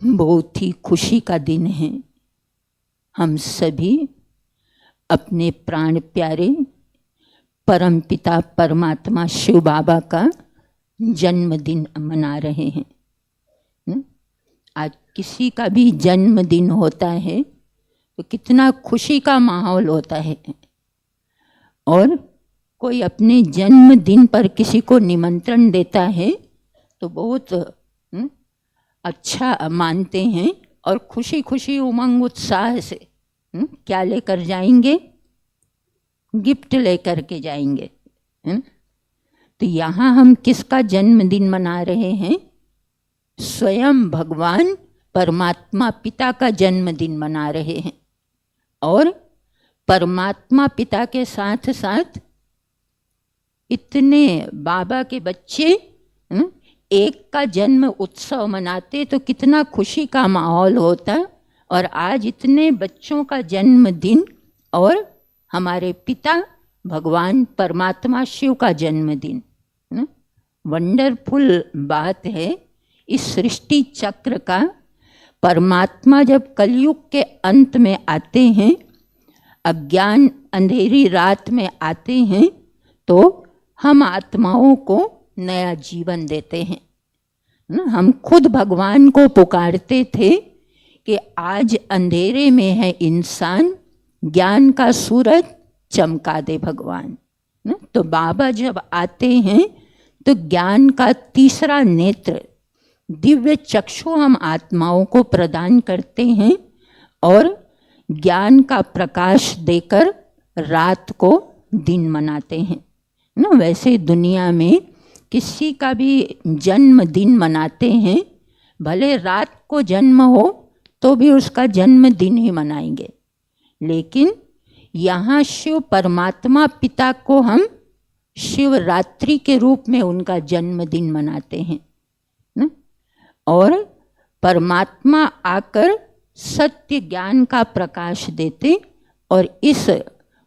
बहुत ही खुशी का दिन है। हम सभी अपने प्राण प्यारे परमपिता परमात्मा शिव बाबा का जन्मदिन मना रहे हैं। आज किसी का भी जन्मदिन होता है तो कितना खुशी का माहौल होता है, और कोई अपने जन्मदिन पर किसी को निमंत्रण देता है तो बहुत अच्छा मानते हैं और खुशी खुशी उमंग उत्साह से क्या लेकर जाएंगे? गिफ्ट लेकर के जाएंगे। तो यहाँ हम किसका जन्मदिन मना रहे हैं? स्वयं भगवान परमात्मा पिता का जन्मदिन मना रहे हैं। और परमात्मा पिता के साथ साथ इतने बाबा के बच्चे एक का जन्म उत्सव मनाते तो कितना खुशी का माहौल होता। और आज इतने बच्चों का जन्मदिन और हमारे पिता भगवान परमात्मा शिव का जन्मदिन। वंडरफुल बात है इस सृष्टि चक्र का। परमात्मा जब कलयुग के अंत में आते हैं, अज्ञान अंधेरी रात में आते हैं, तो हम आत्माओं को नया जीवन देते हैं। हम खुद भगवान को पुकारते थे कि आज अंधेरे में है इंसान, ज्ञान का सूरज चमका दे भगवान। तो बाबा जब आते हैं तो ज्ञान का तीसरा नेत्र दिव्य चक्षु हम आत्माओं को प्रदान करते हैं और ज्ञान का प्रकाश देकर रात को दिन मनाते हैं। वैसे दुनिया में किसी का भी जन्मदिन मनाते हैं, भले रात को जन्म हो तो भी उसका जन्मदिन ही मनाएंगे। लेकिन यहाँ शिव परमात्मा पिता को हम शिवरात्रि के रूप में उनका जन्मदिन मनाते हैं। और परमात्मा आकर सत्य ज्ञान का प्रकाश देते और इस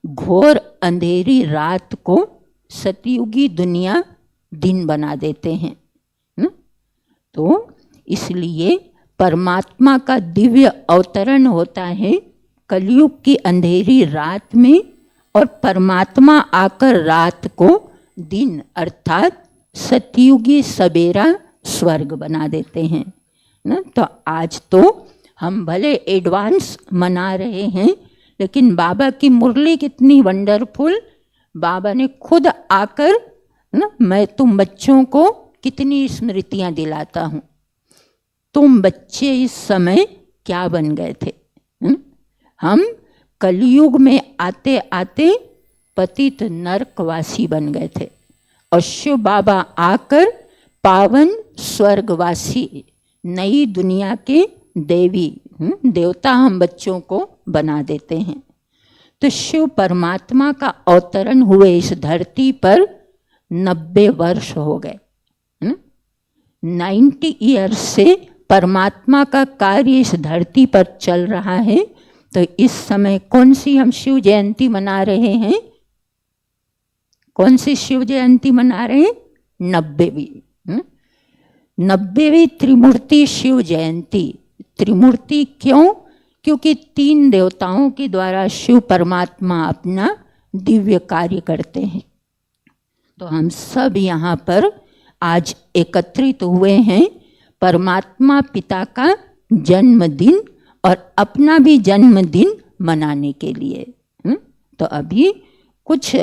घोर अंधेरी रात को सतयुगी दुनिया दिन बना देते हैं। तो इसलिए परमात्मा का दिव्य अवतरण होता है कलयुग की अंधेरी रात में, और परमात्मा आकर रात को दिन अर्थात सतयुगी सवेरा स्वर्ग बना देते हैं ना। तो आज तो हम भले एडवांस मना रहे हैं, लेकिन बाबा की मुरली कितनी वंडरफुल। बाबा ने खुद आकर ना, मैं तुम बच्चों को कितनी स्मृतियाँ दिलाता हूँ। तुम बच्चे इस समय क्या बन गए थे? हम कलयुग में आते आते पतित नरकवासी बन गए थे, और शिव बाबा आकर पावन स्वर्गवासी नई दुनिया के देवी देवता हम बच्चों को बना देते हैं। तो शिव परमात्मा का अवतरण हुए इस धरती पर 90 वर्ष हो गए। 90 ईयर्स से परमात्मा का कार्य इस धरती पर चल रहा है। तो इस समय कौन सी हम शिव जयंती मना रहे हैं? कौन सी शिव जयंती मना रहे हैं? 90वीं 90वीं त्रिमूर्ति शिव जयंती। त्रिमूर्ति क्यों? क्योंकि 3 देवताओं के द्वारा शिव परमात्मा अपना दिव्य कार्य करते हैं। तो हम सब यहाँ पर आज एकत्रित हुए हैं परमात्मा पिता का जन्मदिन और अपना भी जन्मदिन मनाने के लिए। तो अभी कुछ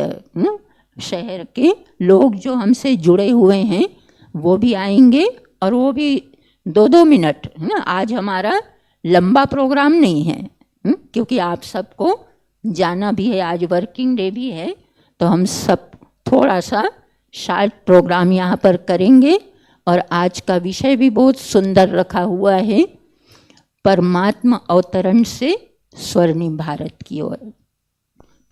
शहर के लोग जो हमसे जुड़े हुए हैं वो भी आएंगे, और वो भी 2-2 मिनट। आज हमारा लंबा प्रोग्राम नहीं है, क्योंकि आप सबको जाना भी है, आज वर्किंग डे भी है। तो हम सब थोड़ा सा शार्ट प्रोग्राम यहाँ पर करेंगे। और आज का विषय भी बहुत सुंदर रखा हुआ है, परमात्मा अवतरण से स्वर्णिम भारत की ओर।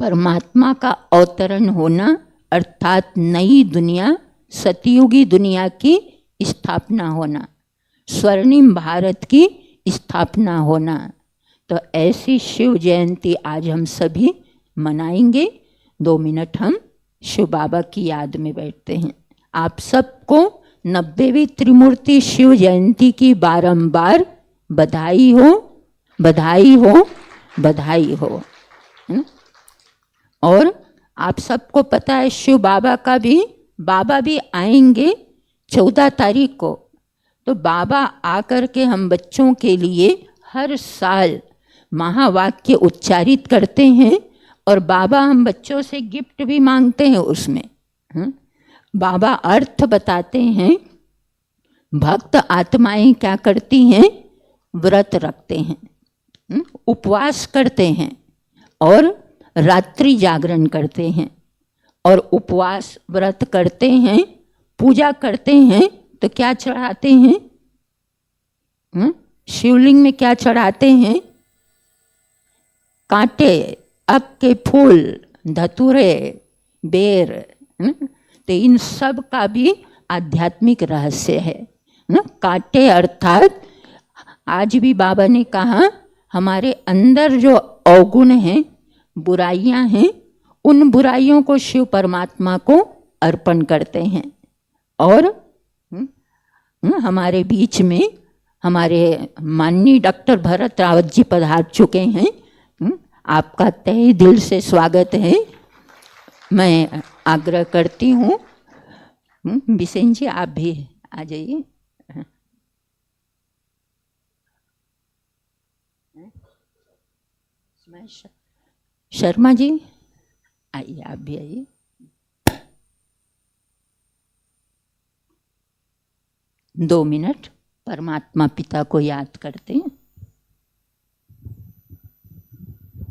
परमात्मा का अवतरण होना अर्थात नई दुनिया, सतयुगी दुनिया की स्थापना होना, स्वर्णिम भारत की स्थापना होना। तो ऐसी शिव जयंती आज हम सभी मनाएंगे। 2 मिनट हम शिव बाबा की याद में बैठते हैं। आप सबको 90वीं त्रिमूर्ति शिव जयंती की बारंबार बधाई हो, बधाई हो, बधाई हो। और आप सबको पता है शिव बाबा भी आएंगे 14 तारीख को। तो बाबा आकर के हम बच्चों के लिए हर साल महावाक्य उच्चारित करते हैं और बाबा हम बच्चों से गिफ्ट भी मांगते हैं उसमें। बाबा अर्थ बताते हैं। भक्त आत्माएं क्या करती हैं? व्रत रखते हैं, उपवास करते हैं और रात्रि जागरण करते हैं। और उपवास व्रत करते हैं, पूजा करते हैं तो क्या चढ़ाते हैं? शिवलिंग में क्या चढ़ाते हैं? कांटे, अक के फूल, धतूरे, बेर। तो इन सब का भी आध्यात्मिक रहस्य है ना। कांटे अर्थात आज भी बाबा ने कहा हमारे अंदर जो अवगुण हैं, बुराइयां हैं, उन बुराइयों को शिव परमात्मा को अर्पण करते हैं। और हमारे बीच में हमारे माननीय डॉक्टर भरत रावत जी पधार चुके हैं। आपका तहे दिल से स्वागत है। मैं आग्रह करती हूँ बिसेन जी आप भी आ जाइए। शर्मा जी आइए, आप भी आइए। दो मिनट परमात्मा पिता को याद करते हैं।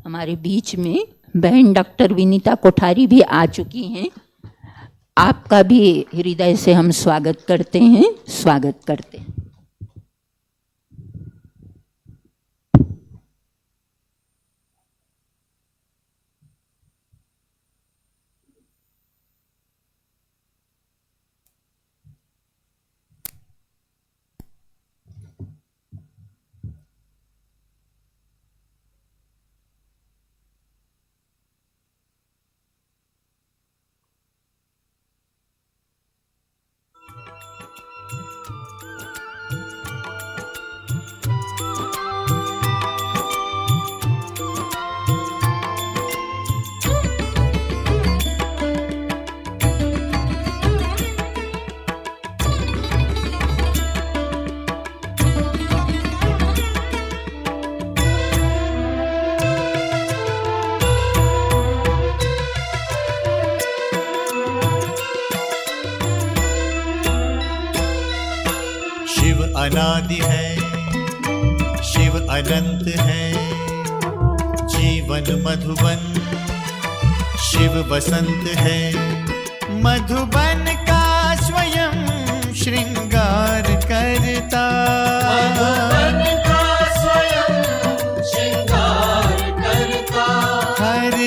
हमारे बीच में बहन डॉक्टर विनीता कोठारी भी आ चुकी हैं। आपका भी हृदय से हम स्वागत करते हैं, स्वागत करते हैं। अनादि है, शिव अनंत है। जीवन मधुबन, शिव बसंत है। मधुबन का स्वयं श्रृंगार करता, मधुबन का स्वयं श्रृंगार करता। हर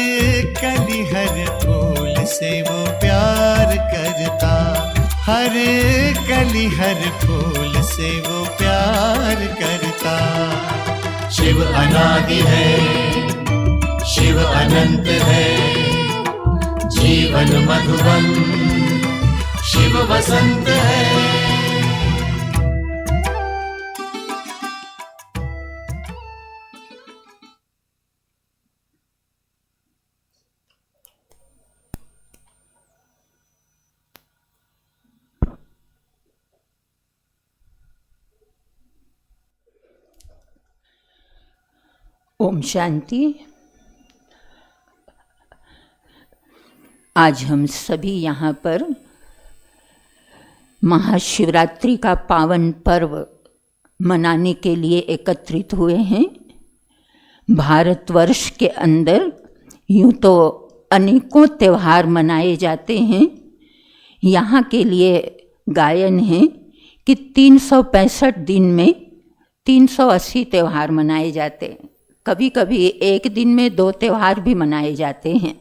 कली हर फूल से वो प्यार करता, हर कली हर फूल से वो प्यार करता। शिव अनादि है, शिव अनंत है। जीवन मधुबन, शिव बसंत है। ओम शांति। आज हम सभी यहाँ पर महाशिवरात्रि का पावन पर्व मनाने के लिए एकत्रित हुए हैं। भारतवर्ष के अंदर यूँ तो अनेकों त्यौहार मनाए जाते हैं। यहाँ के लिए गायन है कि 365 दिन में 380 त्यौहार मनाए जाते हैं। कभी कभी एक दिन में 2 त्यौहार भी मनाए जाते हैं,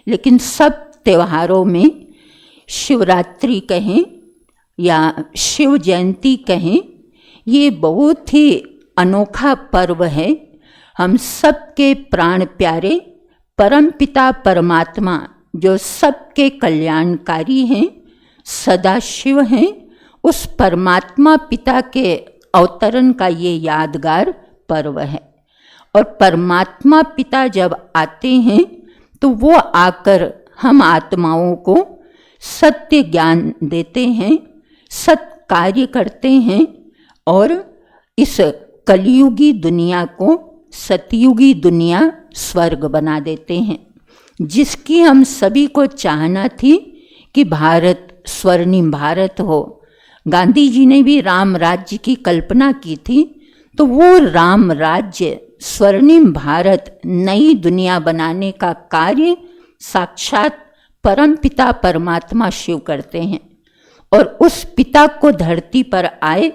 लेकिन सब त्योहारों में शिवरात्रि कहें या शिव जयंती कहें, ये बहुत ही अनोखा पर्व है। हम सबके प्राण प्यारे परमपिता परमात्मा जो सबके कल्याणकारी हैं, सदाशिव हैं, उस परमात्मा पिता के अवतरण का ये यादगार पर्व है। और परमात्मा पिता जब आते हैं तो वो आकर हम आत्माओं को सत्य ज्ञान देते हैं, सत्य कार्य करते हैं और इस कलयुगी दुनिया को सतयुगी दुनिया स्वर्ग बना देते हैं, जिसकी हम सभी को चाहना थी कि भारत स्वर्णिम भारत हो। गांधी जी ने भी राम राज्य की कल्पना की थी, तो वो राम राज्य स्वर्णिम भारत नई दुनिया बनाने का कार्य साक्षात परम पिता परमात्मा शिव करते हैं। और उस पिता को धरती पर आए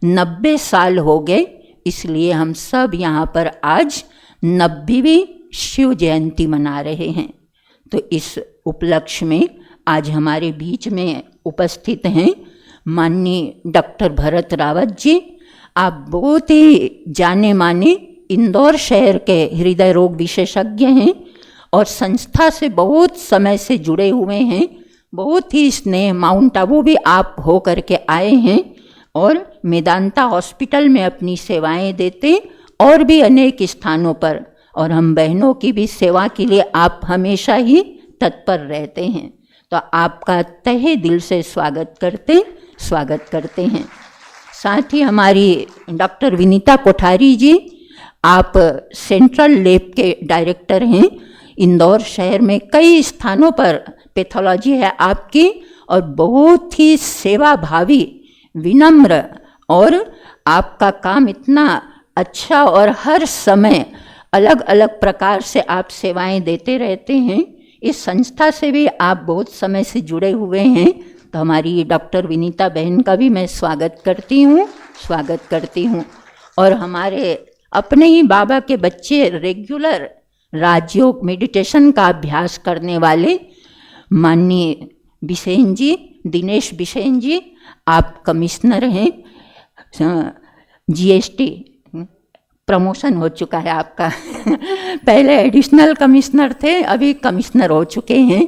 90 साल हो गए, इसलिए हम सब यहाँ पर आज 90वीं शिव जयंती मना रहे हैं। तो इस उपलक्ष्य में आज हमारे बीच में उपस्थित हैं माननीय डॉक्टर भरत रावत जी। आप बहुत ही जाने माने इंदौर शहर के हृदय रोग विशेषज्ञ हैं और संस्था से बहुत समय से जुड़े हुए हैं। बहुत ही स्नेह माउंट आबू भी आप हो करके आए हैं और मेदांता हॉस्पिटल में अपनी सेवाएं देते और भी अनेक स्थानों पर, और हम बहनों की भी सेवा के लिए आप हमेशा ही तत्पर रहते हैं। तो आपका तहे दिल से स्वागत करते हैं। साथ ही हमारी डॉक्टर विनीता कोठारी जी, आप सेंट्रल लैब के डायरेक्टर हैं। इंदौर शहर में कई स्थानों पर पैथोलॉजी है आपकी और बहुत ही सेवा भावी, विनम्र, और आपका काम इतना अच्छा और हर समय अलग अलग प्रकार से आप सेवाएं देते रहते हैं। इस संस्था से भी आप बहुत समय से जुड़े हुए हैं। तो हमारी डॉक्टर विनीता बहन का भी मैं स्वागत करती हूँ। और हमारे अपने ही बाबा के बच्चे रेगुलर राजयोग मेडिटेशन का अभ्यास करने वाले माननीय बिसेन जी, दिनेश बिसेन जी, आप कमिश्नर हैं। जीएसटी प्रमोशन हो चुका है आपका पहले एडिशनल कमिश्नर थे, अभी कमिश्नर हो चुके हैं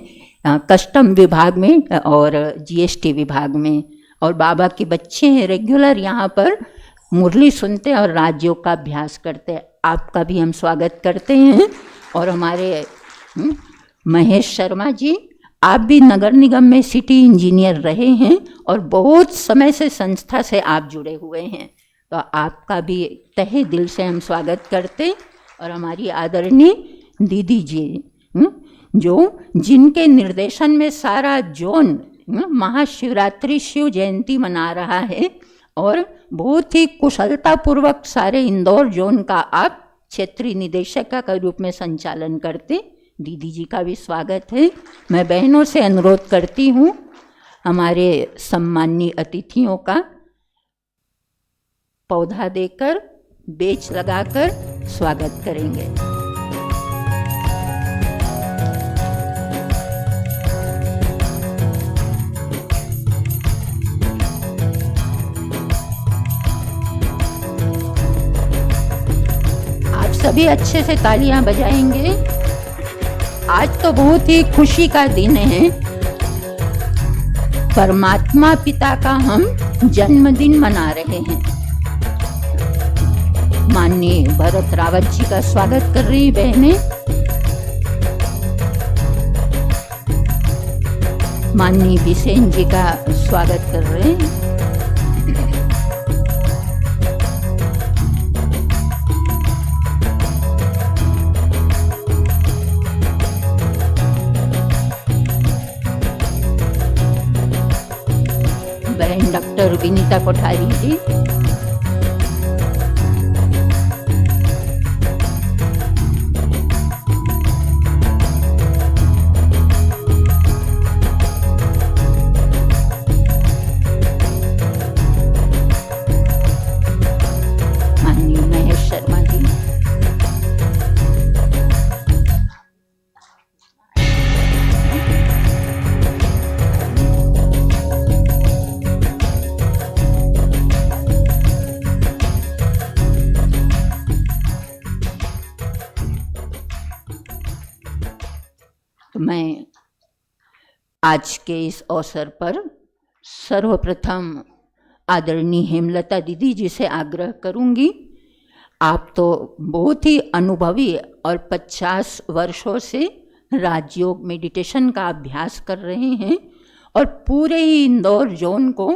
कस्टम विभाग में और जीएसटी विभाग में। और बाबा के बच्चे हैं, रेगुलर यहाँ पर मुरली सुनते और राजयोग का अभ्यास करते हैं। आपका भी हम स्वागत करते हैं। और हमारे महेश शर्मा जी, आप भी नगर निगम में सिटी इंजीनियर रहे हैं और बहुत समय से संस्था से आप जुड़े हुए हैं। तो आपका भी तहे दिल से हम स्वागत करते। और हमारी आदरणीय दीदी जी, जिनके निर्देशन में सारा जोन महाशिवरात्रि शिव जयंती मना रहा है और बहुत ही कुशलतापूर्वक सारे इंदौर जोन का आप क्षेत्रीय निदेशक के रूप में संचालन करते। दीदी जी का भी स्वागत है। मैं बहनों से अनुरोध करती हूँ हमारे सम्माननीय अतिथियों का पौधा देकर, बेच लगाकर स्वागत करेंगे। आप सभी अच्छे से तालियां बजाएंगे। आज तो बहुत ही खुशी का दिन है। परमात्मा पिता का हम जन्मदिन मना रहे हैं। माननीय भरत रावत जी का स्वागत कर रही बहनें, माननीय बिसेन जी का स्वागत कर रहे हैं। बहन डॉक्टर विनीता कोठारी जी, माननीय महेश शर्मा जी, मैं आज के इस अवसर पर सर्वप्रथम आदरणीय हेमलता दीदी जी से आग्रह करूंगी, आप तो बहुत ही अनुभवी और 50 वर्षों से राजयोग मेडिटेशन का अभ्यास कर रहे हैं और पूरे ही इंदौर जोन को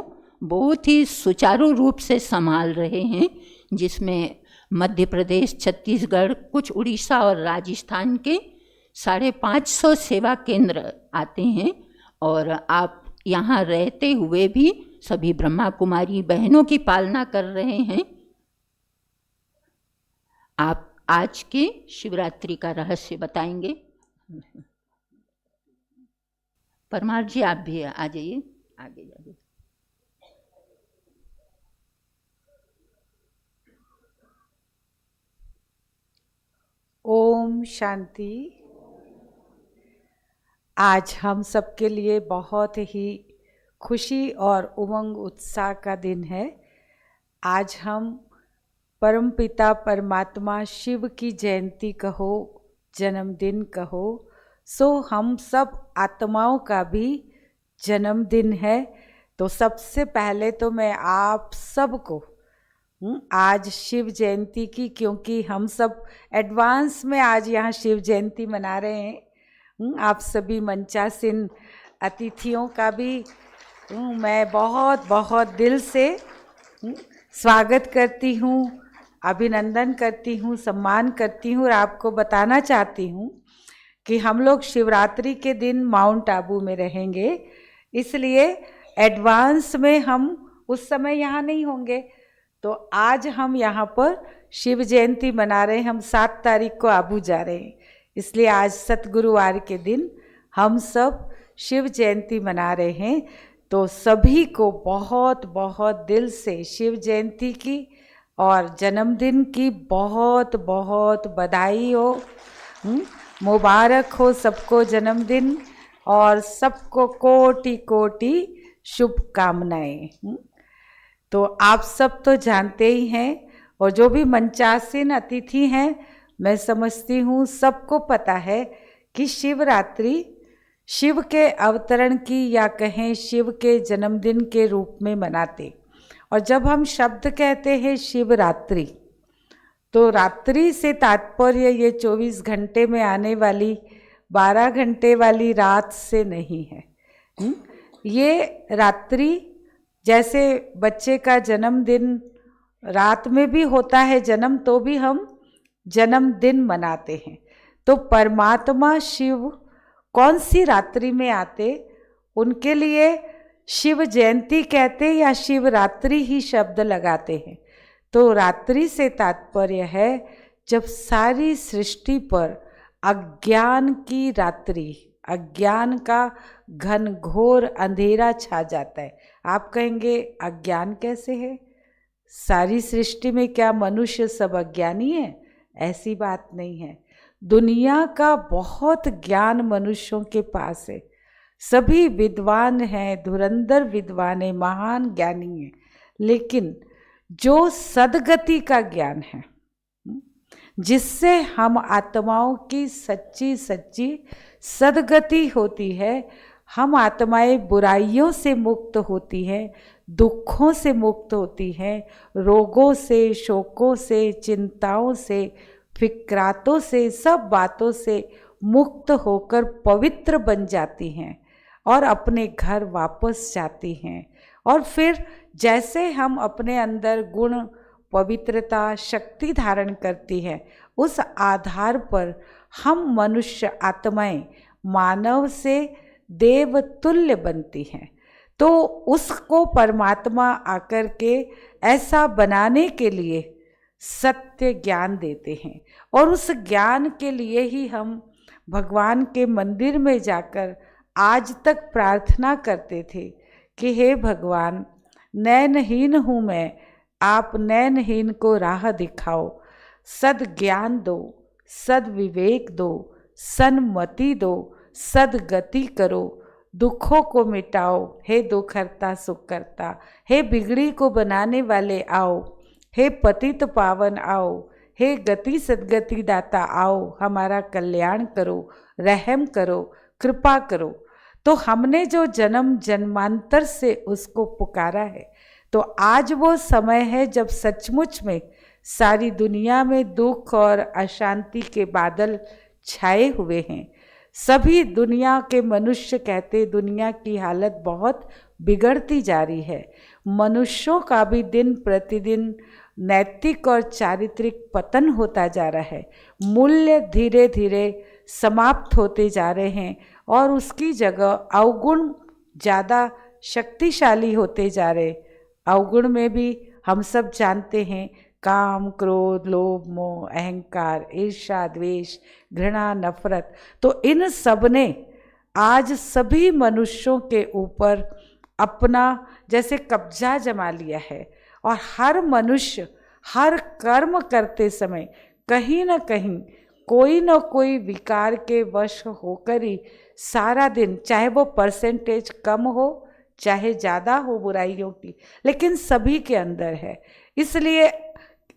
बहुत ही सुचारू रूप से संभाल रहे हैं, जिसमें मध्य प्रदेश, छत्तीसगढ़, कुछ उड़ीसा और राजस्थान के 550 सेवा केंद्र आते हैं। और आप यहाँ रहते हुए भी सभी ब्रह्मा कुमारी बहनों की पालना कर रहे हैं। आप आज के शिवरात्रि का रहस्य बताएंगे। परमार जी आप भी आ जाइए, आगे जाइए। ओम शांति। आज हम सबके लिए बहुत ही खुशी और उमंग उत्साह का दिन है। आज हम परमपिता परमात्मा शिव की जयंती कहो, जन्मदिन कहो, सो हम सब आत्माओं का भी जन्मदिन है। तो सबसे पहले तो मैं आप सबको आज शिव जयंती की, क्योंकि हम सब एडवांस में आज यहाँ शिव जयंती मना रहे हैं, आप सभी मंचासीन अतिथियों का भी मैं बहुत बहुत दिल से स्वागत करती हूँ, अभिनंदन करती हूँ, सम्मान करती हूँ। और आपको बताना चाहती हूँ कि हम लोग शिवरात्रि के दिन माउंट आबू में रहेंगे, इसलिए एडवांस में हम उस समय यहाँ नहीं होंगे। तो आज हम यहाँ पर शिव जयंती मना रहे हैं। हम 7 तारीख को आबू जा रहे हैं, इसलिए आज सतगुरुवार के दिन हम सब शिव जयंती मना रहे हैं। तो सभी को बहुत बहुत दिल से शिव जयंती की और जन्मदिन की बहुत बहुत बधाई हो, मुबारक हो सबको जन्मदिन, और सबको कोटि कोटि शुभकामनाएं। तो आप सब तो जानते ही हैं, और जो भी मंचासीन अतिथि हैं, मैं समझती हूँ सबको पता है कि शिवरात्रि शिव के अवतरण की या कहें शिव के जन्मदिन के रूप में मनाते। और जब हम शब्द कहते हैं शिवरात्रि, तो रात्रि से तात्पर्य ये 24 घंटे में आने वाली 12 घंटे वाली रात से नहीं है। ये रात्रि, जैसे बच्चे का जन्मदिन रात में भी होता है जन्म, तो भी हम जन्मदिन मनाते हैं। तो परमात्मा शिव कौन सी रात्रि में आते, उनके लिए शिव जयंती कहते या शिवरात्रि ही शब्द लगाते हैं। तो रात्रि से तात्पर्य है जब सारी सृष्टि पर अज्ञान की रात्रि, अज्ञान का घनघोर अंधेरा छा जाता है। आप कहेंगे अज्ञान कैसे है, सारी सृष्टि में क्या मनुष्य सब अज्ञानी है? ऐसी बात नहीं है। दुनिया का बहुत ज्ञान मनुष्यों के पास है, सभी विद्वान हैं, धुरंधर विद्वान हैं, महान ज्ञानी हैं, लेकिन जो सद्गति का ज्ञान है, जिससे हम आत्माओं की सच्ची सच्ची सद्गति होती है, हम आत्माएं बुराइयों से मुक्त होती हैं, दुखों से मुक्त होती हैं, रोगों से, शोकों से, चिंताओं से, फिक्रातों से, सब बातों से मुक्त होकर पवित्र बन जाती हैं और अपने घर वापस जाती हैं। और फिर जैसे हम अपने अंदर गुण, पवित्रता, शक्ति धारण करती हैं, उस आधार पर हम मनुष्य आत्माएं मानव से देव तुल्य बनती हैं। तो उसको परमात्मा आकर के ऐसा बनाने के लिए सत्य ज्ञान देते हैं, और उस ज्ञान के लिए ही हम भगवान के मंदिर में जाकर आज तक प्रार्थना करते थे कि हे भगवान, नैनहीन हूँ मैं, आप नैनहीन को राह दिखाओ, सद ज्ञान दो, सद विवेक दो, सन्मति दो, सदगति करो, दुखों को मिटाओ, हे दुखहर्ता सुखकर्ता, हे बिगड़ी को बनाने वाले आओ, हे पतित पावन आओ, हे गति सदगति दाता आओ, हमारा कल्याण करो, रहम करो, कृपा करो। तो हमने जो जन्म जन्मांतर से उसको पुकारा है, तो आज वो समय है जब सचमुच में सारी दुनिया में दुख और अशांति के बादल छाए हुए हैं। सभी दुनिया के मनुष्य कहते दुनिया की हालत बहुत बिगड़ती जा रही है। मनुष्यों का भी दिन प्रतिदिन नैतिक और चारित्रिक पतन होता जा रहा है। मूल्य धीरे धीरे समाप्त होते जा रहे हैं और उसकी जगह अवगुण ज़्यादा शक्तिशाली होते जा रहे। अवगुण में भी हम सब जानते हैं काम, क्रोध, लोभ, मोह, अहंकार, ईर्ष्या, द्वेष, घृणा, नफरत। तो इन सब ने आज सभी मनुष्यों के ऊपर अपना जैसे कब्जा जमा लिया है और हर मनुष्य हर कर्म करते समय कहीं न कहीं कोई न कोई विकार के वश होकर ही सारा दिन, चाहे वो परसेंटेज कम हो चाहे ज़्यादा हो बुराइयों की, लेकिन सभी के अंदर है। इसलिए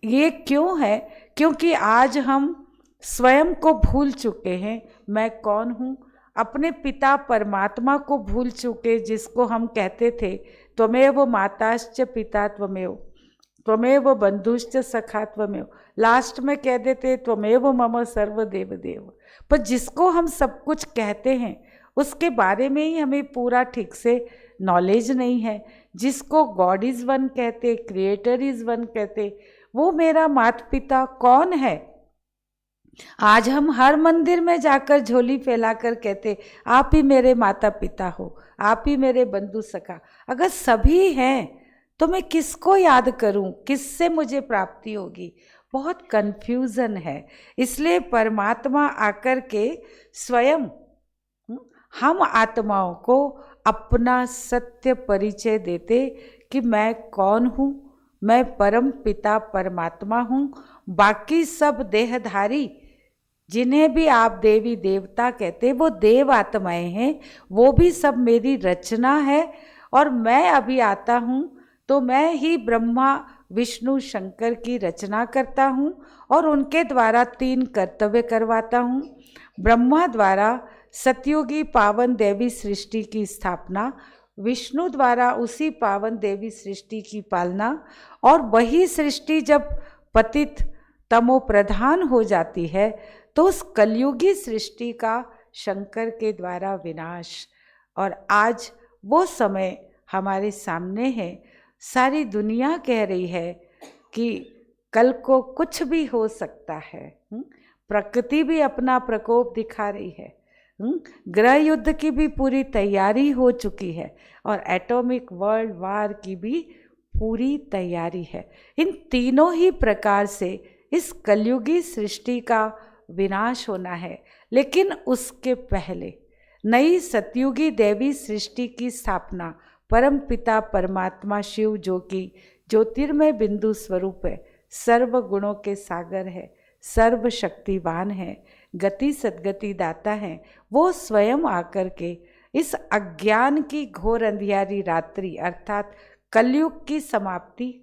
ये क्यों है? क्योंकि आज हम स्वयं को भूल चुके हैं, मैं कौन हूँ। अपने पिता परमात्मा को भूल चुके, जिसको हम कहते थे त्वमेव माताश्च पिता त्वमेव, त्वमेव बंधुश्च सखा त्वमेव, लास्ट में कह देते त्वमेव मम सर्व देव देव। पर जिसको हम सब कुछ कहते हैं उसके बारे में ही हमें पूरा ठीक से नॉलेज नहीं है। जिसको गॉड इज़ वन कहते, क्रिएटर इज़ वन कहते, वो मेरा माता पिता कौन है? आज हम हर मंदिर में जाकर झोली फैलाकर कहते आप ही मेरे माता पिता हो, आप ही मेरे बंधु सखा। अगर सभी हैं तो मैं किसको याद करूं, किससे मुझे प्राप्ति होगी? बहुत कन्फ्यूज़न है। इसलिए परमात्मा आकर के स्वयं हम आत्माओं को अपना सत्य परिचय देते कि मैं कौन हूँ, मैं परम पिता परमात्मा हूँ। बाकी सब देहधारी जिन्हें भी आप देवी देवता कहते, वो देव आत्माएं हैं, वो भी सब मेरी रचना है। और मैं अभी आता हूँ तो मैं ही ब्रह्मा विष्णु शंकर की रचना करता हूँ और उनके द्वारा 3 कर्तव्य करवाता हूँ। ब्रह्मा द्वारा सतयुगी पावन देवी सृष्टि की स्थापना, विष्णु द्वारा उसी पावन देवी सृष्टि की पालना, और वही सृष्टि जब पतित तमो प्रधान हो जाती है तो उस कलयुगी सृष्टि का शंकर के द्वारा विनाश। और आज वो समय हमारे सामने है। सारी दुनिया कह रही है कि कल को कुछ भी हो सकता है। प्रकृति भी अपना प्रकोप दिखा रही है। ग्रह युद्ध की भी पूरी तैयारी हो चुकी है और एटॉमिक वर्ल्ड वार की भी पूरी तैयारी है। इन तीनों ही प्रकार से इस कलयुगी सृष्टि का विनाश होना है। लेकिन उसके पहले नई सतयुगी देवी सृष्टि की स्थापना परम पिता परमात्मा शिव, जो कि ज्योतिर्मय बिंदु स्वरूप है, सर्व गुणों के सागर है, सर्वशक्तिवान है, गति सद्गति दाता है, वो स्वयं आकर के इस अज्ञान की घोर अंधियारी रात्रि अर्थात कलयुग की समाप्ति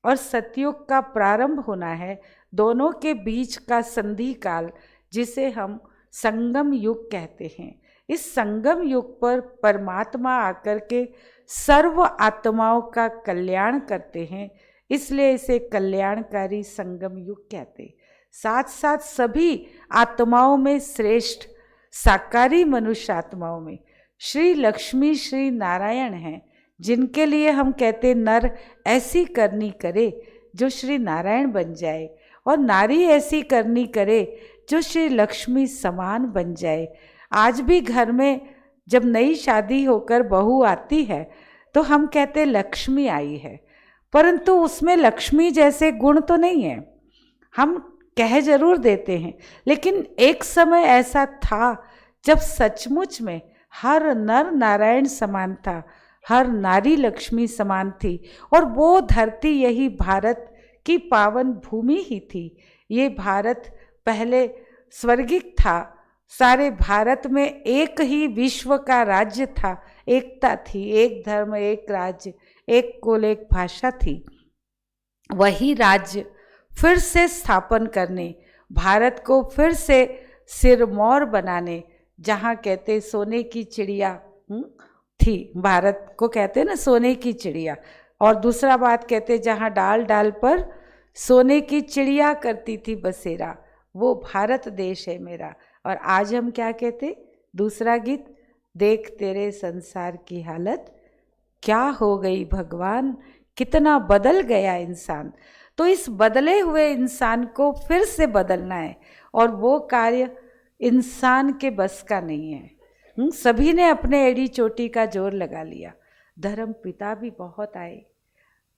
और सतयुग का प्रारंभ होना है, दोनों के बीच का संधि काल जिसे हम संगम युग कहते हैं। इस संगम युग पर परमात्मा आकर के सर्व आत्माओं का कल्याण करते हैं, इसलिए इसे कल्याणकारी संगम युग कहते हैं। साथ साथ सभी आत्माओं में श्रेष्ठ साकारी मनुष्य आत्माओं में श्री लक्ष्मी श्री नारायण हैं, जिनके लिए हम कहते नर ऐसी करनी करे जो श्री नारायण बन जाए और नारी ऐसी करनी करे जो श्री लक्ष्मी समान बन जाए। आज भी घर में जब नई शादी होकर बहू आती है तो हम कहते लक्ष्मी आई है, परंतु उसमें लक्ष्मी जैसे गुण तो नहीं है। हम कह जरूर देते हैं, लेकिन एक समय ऐसा था जब सचमुच में हर नर नारायण समान था, हर नारी लक्ष्मी समान थी, और वो धरती यही भारत की पावन भूमि ही थी। ये भारत पहले स्वर्गिक था, सारे भारत में एक ही विश्व का राज्य था, एकता थी, एक धर्म एक राज्य, एक कुल एक भाषा थी। वही राज्य फिर से स्थापन करने, भारत को फिर से सिरमौर बनाने, जहाँ कहते सोने की चिड़िया थी, भारत को कहते ना सोने की चिड़िया, और दूसरा बात कहते जहाँ डाल डाल पर सोने की चिड़िया करती थी बसेरा, वो भारत देश है मेरा। और आज हम क्या कहते, दूसरा गीत, देख तेरे संसार की हालत क्या हो गई भगवान, कितना बदल गया इंसान। तो इस बदले हुए इंसान को फिर से बदलना है, और वो कार्य इंसान के बस का नहीं है। सभी ने अपने एड़ी चोटी का जोर लगा लिया, धर्म पिता भी बहुत आए,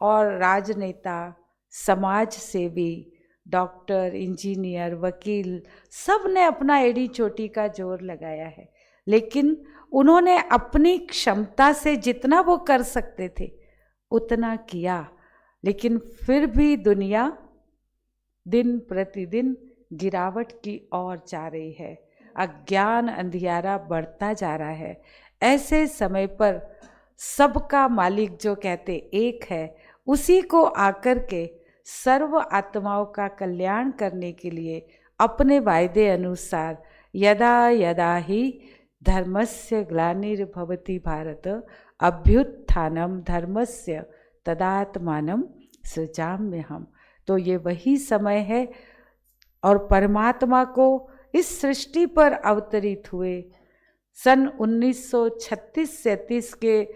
और राजनेता, समाज सेवी, डॉक्टर, इंजीनियर, वकील, सब ने अपना एड़ी चोटी का जोर लगाया है। लेकिन उन्होंने अपनी क्षमता से जितना वो कर सकते थे उतना किया, लेकिन फिर भी दुनिया दिन प्रतिदिन गिरावट की ओर जा रही है, अज्ञान अंधियारा बढ़ता जा रहा है। ऐसे समय पर सबका मालिक जो कहते एक है, उसी को आकर के सर्व आत्माओं का कल्याण करने के लिए अपने वायदे अनुसार यदा यदा ही धर्मस्य ग्लानिर्भवति भारत अभ्युत्थानम धर्मस्य तदात्मानं सृजाम्यहम्। तो ये वही समय है, और परमात्मा को इस सृष्टि पर अवतरित हुए सन 1936-37 के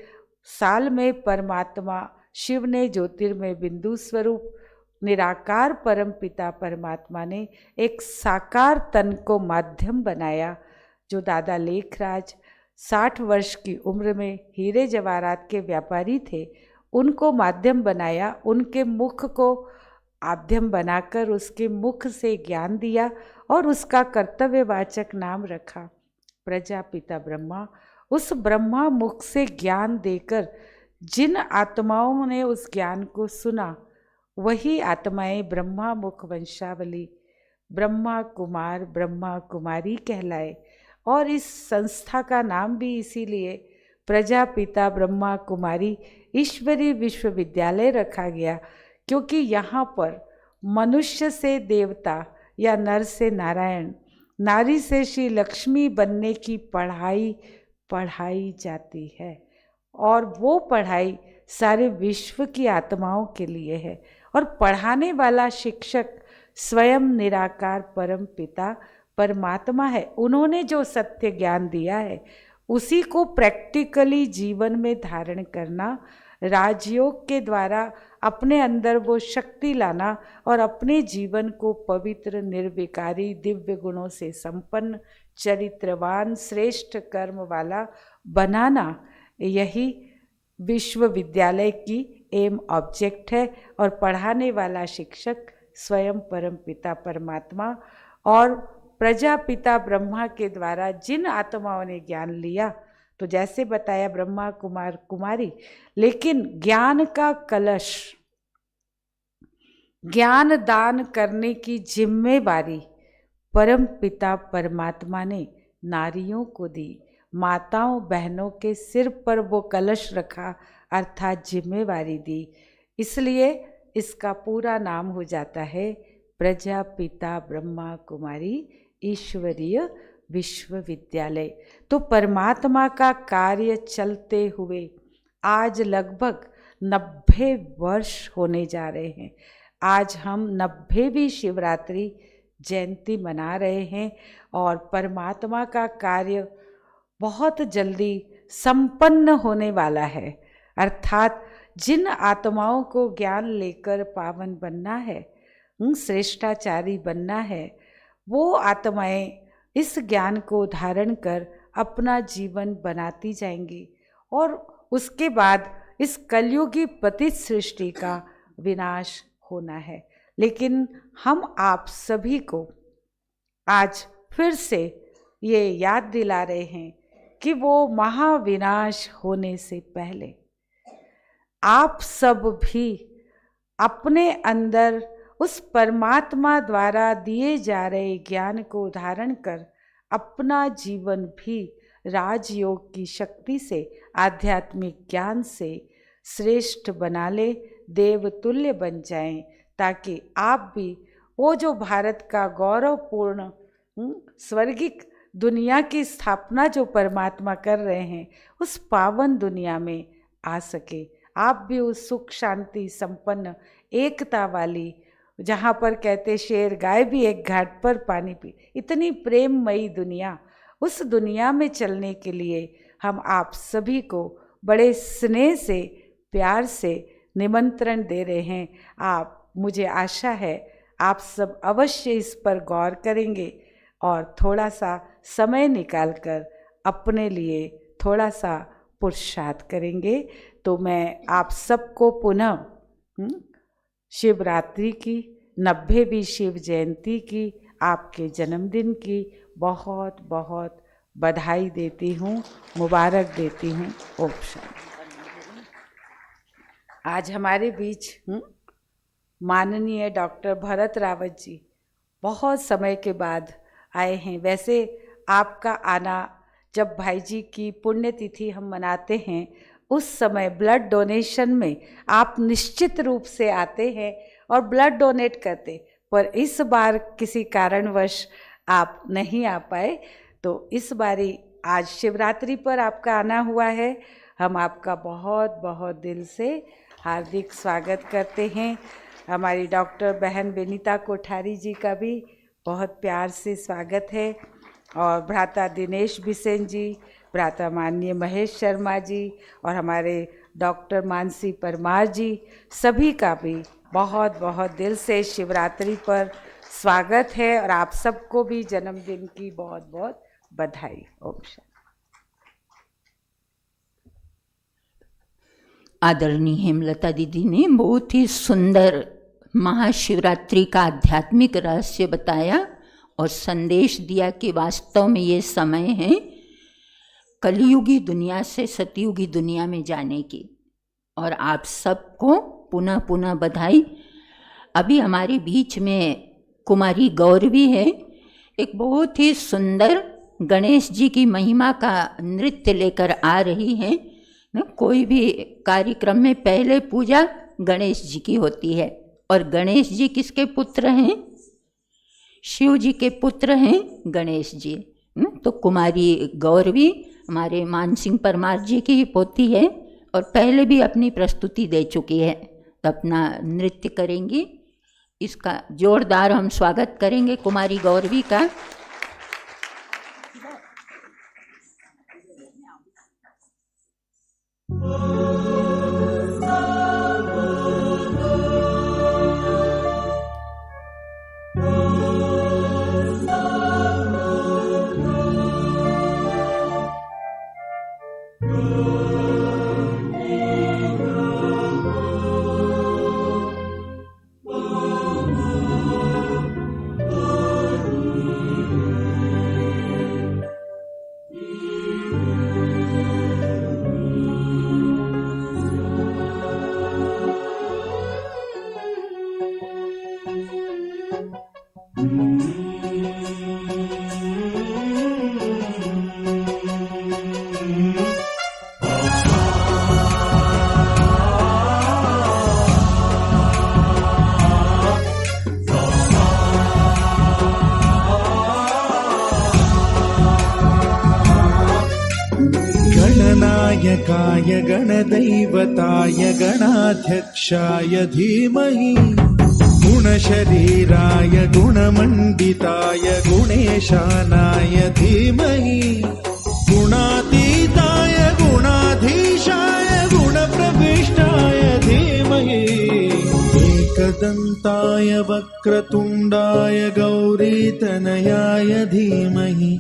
साल में परमात्मा शिव ने ज्योतिर्मय बिंदु स्वरूप निराकार परम पिता परमात्मा ने एक साकार तन को माध्यम बनाया। जो दादा लेखराज 60 वर्ष की उम्र में हीरे जवाहरात के व्यापारी थे, उनको माध्यम बनाया, उनके मुख को माध्यम बनाकर उसके मुख से ज्ञान दिया और उसका कर्तव्यवाचक नाम रखा प्रजापिता ब्रह्मा। उस ब्रह्मा मुख से ज्ञान देकर जिन आत्माओं ने उस ज्ञान को सुना, वही आत्माएं ब्रह्मा मुख वंशावली, ब्रह्मा कुमार, ब्रह्मा कुमारी कहलाए। और इस संस्था का नाम भी इसीलिए प्रजापिता ब्रह्मा कुमारी ईश्वरी विश्वविद्यालय रखा गया, क्योंकि यहाँ पर मनुष्य से देवता या नर से नारायण, नारी से श्री लक्ष्मी बनने की पढ़ाई पढ़ाई जाती है। और वो पढ़ाई सारे विश्व की आत्माओं के लिए है, और पढ़ाने वाला शिक्षक स्वयं निराकार परम पिता परमात्मा है। उन्होंने जो सत्य ज्ञान दिया है उसी को प्रैक्टिकली जीवन में धारण करना, राजयोग के द्वारा अपने अंदर वो शक्ति लाना और अपने जीवन को पवित्र, निर्विकारी, दिव्य गुणों से संपन्न, चरित्रवान, श्रेष्ठ कर्म वाला बनाना, यही विश्वविद्यालय की एम ऑब्जेक्ट है। और पढ़ाने वाला शिक्षक स्वयं परम पिता परमात्मा और प्रजापिता ब्रह्मा के द्वारा जिन आत्माओं ने ज्ञान लिया, तो जैसे बताया ब्रह्मा कुमार कुमारी, लेकिन ज्ञान का कलश, ज्ञान दान करने की जिम्मेवारी परम पिता परमात्मा ने नारियों को दी। माताओं बहनों के सिर पर वो कलश रखा, अर्थात जिम्मेवारी दी। इसलिए इसका पूरा नाम हो जाता है प्रजापिता ब्रह्मा कुमारी ईश्वरीय विश्वविद्यालय। तो परमात्मा का कार्य चलते हुए आज लगभग 90 वर्ष होने जा रहे हैं। आज हम 90वीं शिवरात्रि जयंती मना रहे हैं, और परमात्मा का कार्य बहुत जल्दी संपन्न होने वाला है। अर्थात जिन आत्माओं को ज्ञान लेकर पावन बनना है, श्रेष्ठाचारी बनना है, वो आत्माएं इस ज्ञान को धारण कर अपना जीवन बनाती जाएंगी, और उसके बाद इस कलयुगी पतित सृष्टि का विनाश होना है। लेकिन हम आप सभी को आज फिर से ये याद दिला रहे हैं कि वो महाविनाश होने से पहले आप सब भी अपने अंदर उस परमात्मा द्वारा दिए जा रहे ज्ञान को धारण कर अपना जीवन भी राजयोग की शक्ति से, आध्यात्मिक ज्ञान से श्रेष्ठ बना ले, देवतुल्य बन जाएं, ताकि आप भी वो जो भारत का गौरवपूर्ण स्वर्गिक दुनिया की स्थापना जो परमात्मा कर रहे हैं, उस पावन दुनिया में आ सके। आप भी उस सुख शांति संपन्न एकता वाली, जहाँ पर कहते शेर गाय भी एक घाट पर पानी पी, इतनी प्रेममयी दुनिया, उस दुनिया में चलने के लिए हम आप सभी को बड़े स्नेह से, प्यार से निमंत्रण दे रहे हैं। आप, मुझे आशा है आप सब अवश्य इस पर गौर करेंगे और थोड़ा सा समय निकालकर अपने लिए थोड़ा सा पुरुषार्थ करेंगे। तो मैं आप सबको पुनः शिवरात्रि की, 90वीं शिव जयंती की, आपके जन्मदिन की बहुत बहुत बधाई देती हूँ, मुबारक देती हूँ। ओम शांति। आज हमारे बीच माननीय डॉक्टर भरत रावत जी बहुत समय के बाद आए हैं। वैसे आपका आना, जब भाई जी की पुण्यतिथि हम मनाते हैं उस समय ब्लड डोनेशन में आप निश्चित रूप से आते हैं और ब्लड डोनेट करते, पर इस बार किसी कारणवश आप नहीं आ पाए, तो इस बारी आज शिवरात्रि पर आपका आना हुआ है। हम आपका बहुत बहुत दिल से हार्दिक स्वागत करते हैं। हमारी डॉक्टर बहन विनीता कोठारी जी का भी बहुत प्यार से स्वागत है, और भ्राता दिनेश बिसेन जी, भ्राता माननीय महेश शर्मा जी और हमारे डॉक्टर मानसी परमार जी, सभी का भी बहुत बहुत दिल से शिवरात्रि पर स्वागत है, और आप सबको भी जन्मदिन की बहुत बहुत बधाई। ओम शांति। आदरणीय हेमलता दीदी ने बहुत ही सुंदर महाशिवरात्रि का आध्यात्मिक रहस्य बताया और संदेश दिया कि वास्तव में ये समय है कलयुगी दुनिया से सतयुगी दुनिया में जाने की, और आप सबको पुनः पुनः बधाई। अभी हमारे बीच में कुमारी गौरवी है, एक बहुत ही सुंदर गणेश जी की महिमा का नृत्य लेकर आ रही है। कोई भी कार्यक्रम में पहले पूजा गणेश जी की होती है, और गणेश जी किसके पुत्र हैं? शिव जी के पुत्र हैं गणेश जी। तो कुमारी गौरवी हमारे मान सिंह परमार जी की ही पोती है और पहले भी अपनी प्रस्तुति दे चुकी है, तो अपना नृत्य करेंगी। इसका जोरदार हम स्वागत करेंगे कुमारी गौरवी का। गणनायकाय गणदैवताय गणाध्यक्षाय धीमहि गुणशरीराय गुणमण्डिताय गुणेशानाय धीमहि गुणातीताय गुणाधीशाय गुणप्रविष्टाय धीमहि एकदन्ताय वक्रतुण्डाय गौरीतनयाय धीमहि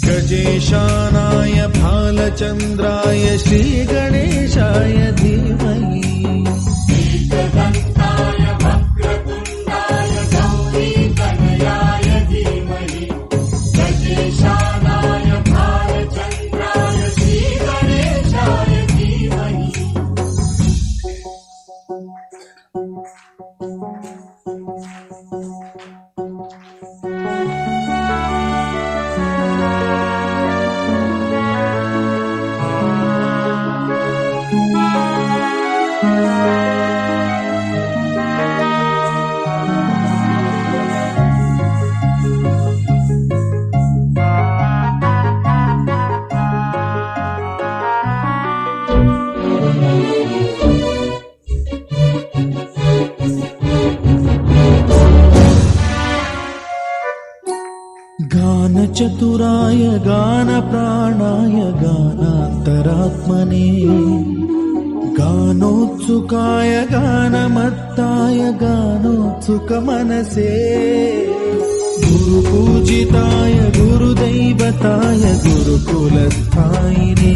गजेशानाय भालचन्द्राय श्रीगणेशाय धीमहि एकदन्ताय वक्रतुण्डाय गौरीतनयाय धीमहि गजेशानाय भालचन्द्राय श्रीगणेशाय धीमहि। गानचतुराय गानप्राणाय गानान्तरात्मने गानोत्सुकाय गानमत्ताय गानोत्सुकमनसे गुरुपूजिताय गुरुदैवताय गुरुकुलस्थायिने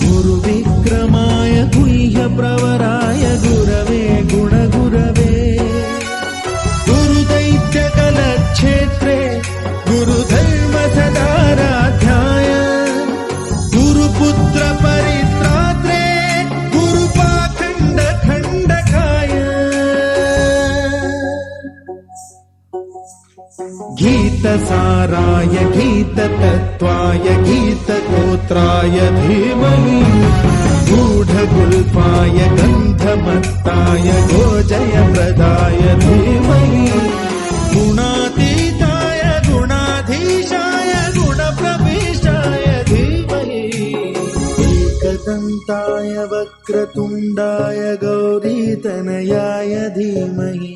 गुरुविक्रमाय गुह्यप्रवराय गुरवे गुणगुरवे गुरुदैत्यकलक्षेत्रे गुरुधर्मसदाराध्याय गुरुपुत्र परित्रात्रे गुरुपाखण्डखण्डकाय गीतसाराय गीततत्त्वाय गीतगोत्राय धीमहि गूढगुल्पाय गन्धमत्ताय गोजयप्रदाय धीमहि गुणातीताय गुणाधीशाय गुणप्रविष्टाय धीमहि एकदन्ताय वक्रतुण्डाय गौरीतनयाय धीमहि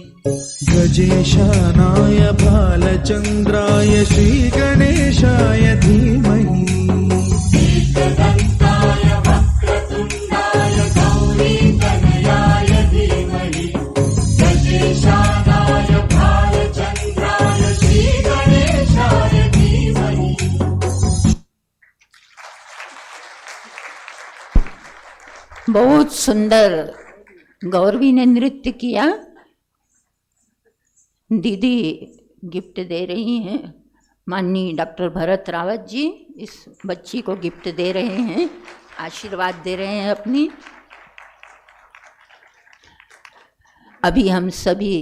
गजेशानाय भालचन्द्राय श्रीगणेशाय धीमहि एकदन्ताय वक्रतुण्डाय गौरीतनयाय धीमहि गजेशानाय भालचन्द्राय श्रीगणेशाय धीमहि। बहुत सुंदर गौरवी ने नृत्य किया। दीदी गिफ्ट दे रही हैं, माननीय डॉक्टर भरत रावत जी इस बच्ची को गिफ्ट दे रहे हैं, आशीर्वाद दे रहे हैं अपनी। अभी हम सभी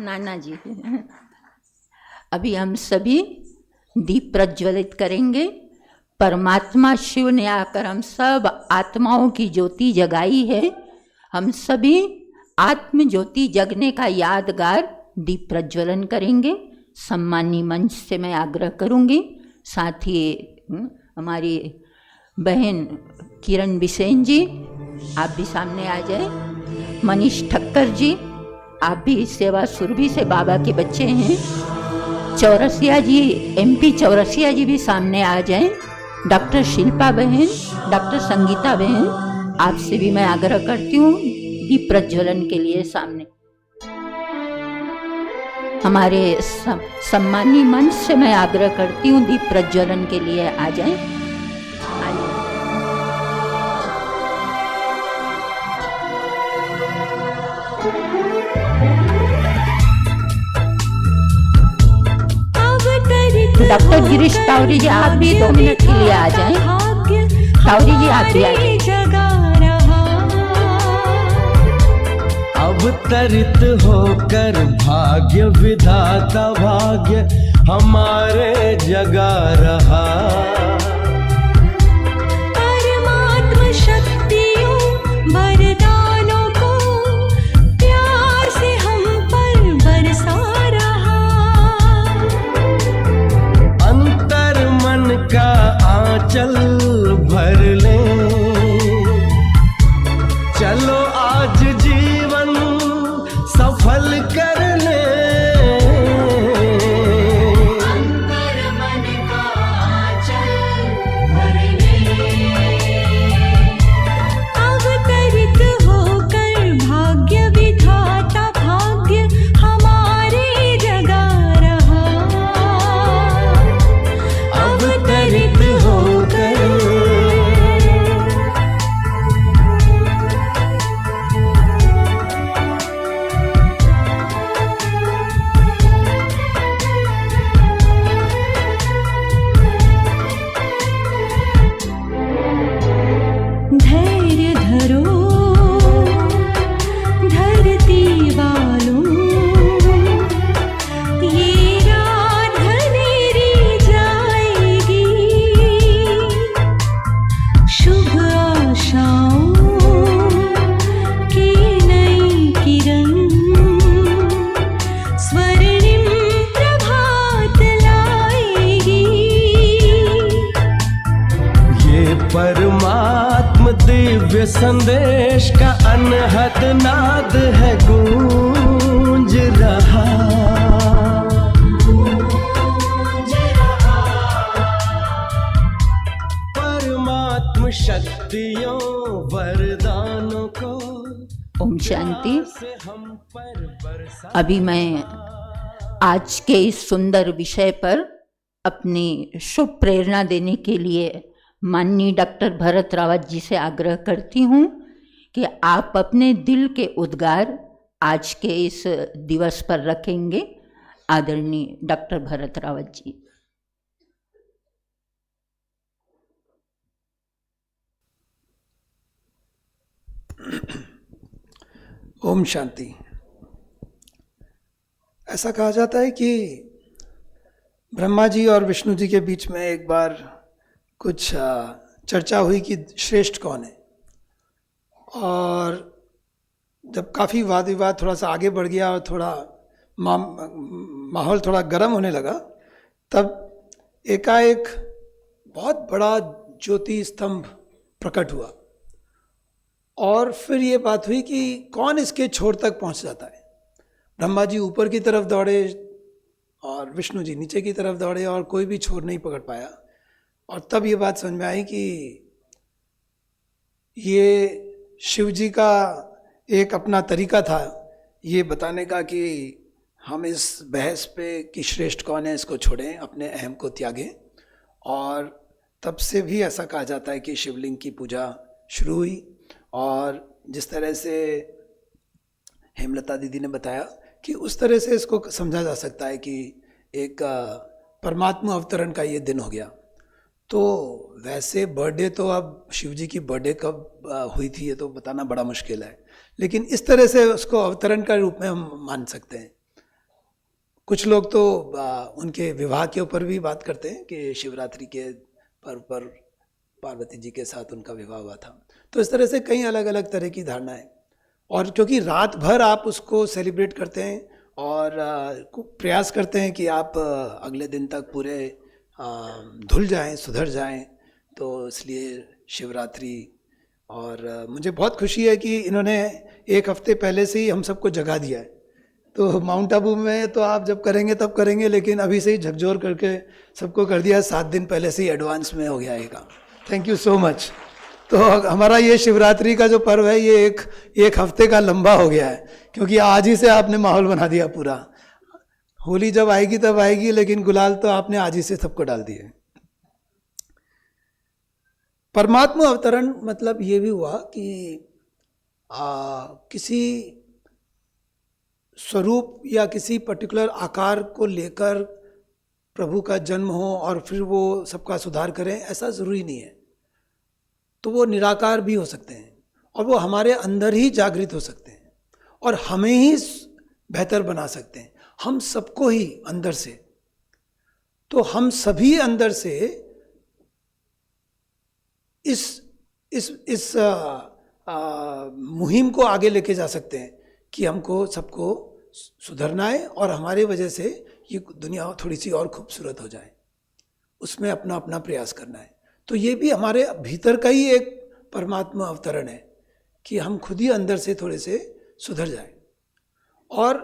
नाना जी अभी हम सभी दीप प्रज्वलित करेंगे। परमात्मा शिव ने आकर हम सब आत्माओं की ज्योति जगाई है। हम सभी आत्म ज्योति जगने का यादगार दीप प्रज्वलन करेंगे। सम्मानी मंच से मैं आग्रह करूंगी, साथ ही हमारी बहन किरण बिसेन जी आप भी सामने आ जाए। मनीष ठक्कर जी आप भी सेवा सुरभि से बाबा के बच्चे हैं। चौरसिया जी, MP चौरसिया जी भी सामने आ जाएं। डॉक्टर शिल्पा बहन, डॉक्टर संगीता बहन आपसे भी मैं आग्रह करती हूँ दीप प्रज्वलन के लिए सामने। हमारे सम्मानी मंच से मैं आग्रह करती हूँ दीप प्रज्वलन के लिए आ जाएं। डॉक्टर गिरीश तावरी जी आप भी 2 मिनट के लिए आ जाएं। तावरी जी आप भी आ जाएं। अवतरित होकर भाग्य विधाता भाग्य हमारे जगा रहा। परमात्म शक्तियों वरदानों को प्यार से हम पर बरसा रहा। अंतर मन का आंचल भर ले, चलो आज जीवन सफल कर ले। अंतर मन का आंचल भर ले। अवतरित होकर भाग्य विधाता भाग्य हमारे जगा रहा। अवतरित होकर धैर्य धरो धरती वालों, ये रात अंधेरी जाएगी। शुभ आशाओं की नई किरण स्वर्णिम प्रभात लाएगी। ये परमात्म दिव्य संदेश का अनहद नाद है गूंज। ओम शांति। से हम पर बरसा अभी मैं आज के इस सुंदर विषय पर अपनी शुभ प्रेरणा देने के लिए माननीय डॉक्टर भरत रावत जी से आग्रह करती हूँ कि आप अपने दिल के उद्गार आज के इस दिवस पर रखेंगे। आदरणीय डॉक्टर भरत रावत जी। ओम शांति। ऐसा कहा जाता है कि ब्रह्मा जी और विष्णु जी के बीच में एक बार कुछ चर्चा हुई कि श्रेष्ठ कौन है, और जब काफ़ी वाद विवाद थोड़ा सा आगे बढ़ गया और थोड़ा माहौल थोड़ा गर्म होने लगा, तब एकाएक बहुत बड़ा ज्योति स्तंभ प्रकट हुआ और फिर ये बात हुई कि कौन इसके छोर तक पहुंच जाता है। ब्रह्मा जी ऊपर की तरफ दौड़े और विष्णु जी नीचे की तरफ दौड़े और कोई भी छोर नहीं पकड़ पाया। और तब ये बात समझ में आई कि ये शिव जी का एक अपना तरीका था ये बताने का कि हम इस बहस पे कि श्रेष्ठ कौन है इसको छोड़ें, अपने अहम को त्यागें। और तब से भी ऐसा कहा जाता है कि शिवलिंग की पूजा शुरू हुई। और जिस तरह से हेमलता दीदी ने बताया कि उस तरह से इसको समझा जा सकता है कि एक परमात्मा अवतरण का ये दिन हो गया। तो वैसे बर्थडे तो अब शिव जी की बर्थडे कब हुई थी ये तो बताना बड़ा मुश्किल है, लेकिन इस तरह से उसको अवतरण का रूप में हम मान सकते हैं। कुछ लोग तो उनके विवाह के ऊपर भी बात करते हैं कि शिवरात्रि के पर्व पर पार्वती जी के साथ उनका विवाह हुआ था। तो इस तरह से कई अलग अलग तरह की धारणाएं, और क्योंकि रात भर आप उसको सेलिब्रेट करते हैं और प्रयास करते हैं कि आप अगले दिन तक पूरे धुल जाएं, सुधर जाएं, तो इसलिए शिवरात्रि। और मुझे बहुत खुशी है कि इन्होंने एक हफ्ते पहले से ही हम सबको जगा दिया है। तो माउंट आबू में तो आप जब करेंगे तब करेंगे, लेकिन अभी से ही झकझोर करके सबको कर दिया। 7 दिन पहले से ही एडवांस में हो गया ये काम। Thank you so much. तो हमारा ये शिवरात्रि का जो पर्व है ये एक हफ्ते का लंबा हो गया है, क्योंकि आज ही से आपने माहौल बना दिया पूरा। होली जब आएगी तब आएगी, लेकिन गुलाल तो आपने आज ही से सबको डाल दिए। परमात्मा अवतरण मतलब ये भी हुआ कि किसी स्वरूप या किसी पर्टिकुलर आकार को लेकर प्रभु का जन्म हो और फिर वो सबका सुधार करें, ऐसा ज़रूरी नहीं है। तो वो निराकार भी हो सकते हैं और वो हमारे अंदर ही जागृत हो सकते हैं और हमें ही बेहतर बना सकते हैं, हम सबको ही अंदर से। तो हम सभी अंदर से इस मुहिम को आगे लेके जा सकते हैं कि हमको सबको सुधरना है और हमारे वजह से ये दुनिया थोड़ी सी और खूबसूरत हो जाए, उसमें अपना अपना प्रयास करना है। तो ये भी हमारे भीतर का ही एक परमात्मा अवतरण है कि हम खुद ही अंदर से थोड़े से सुधर जाएं। और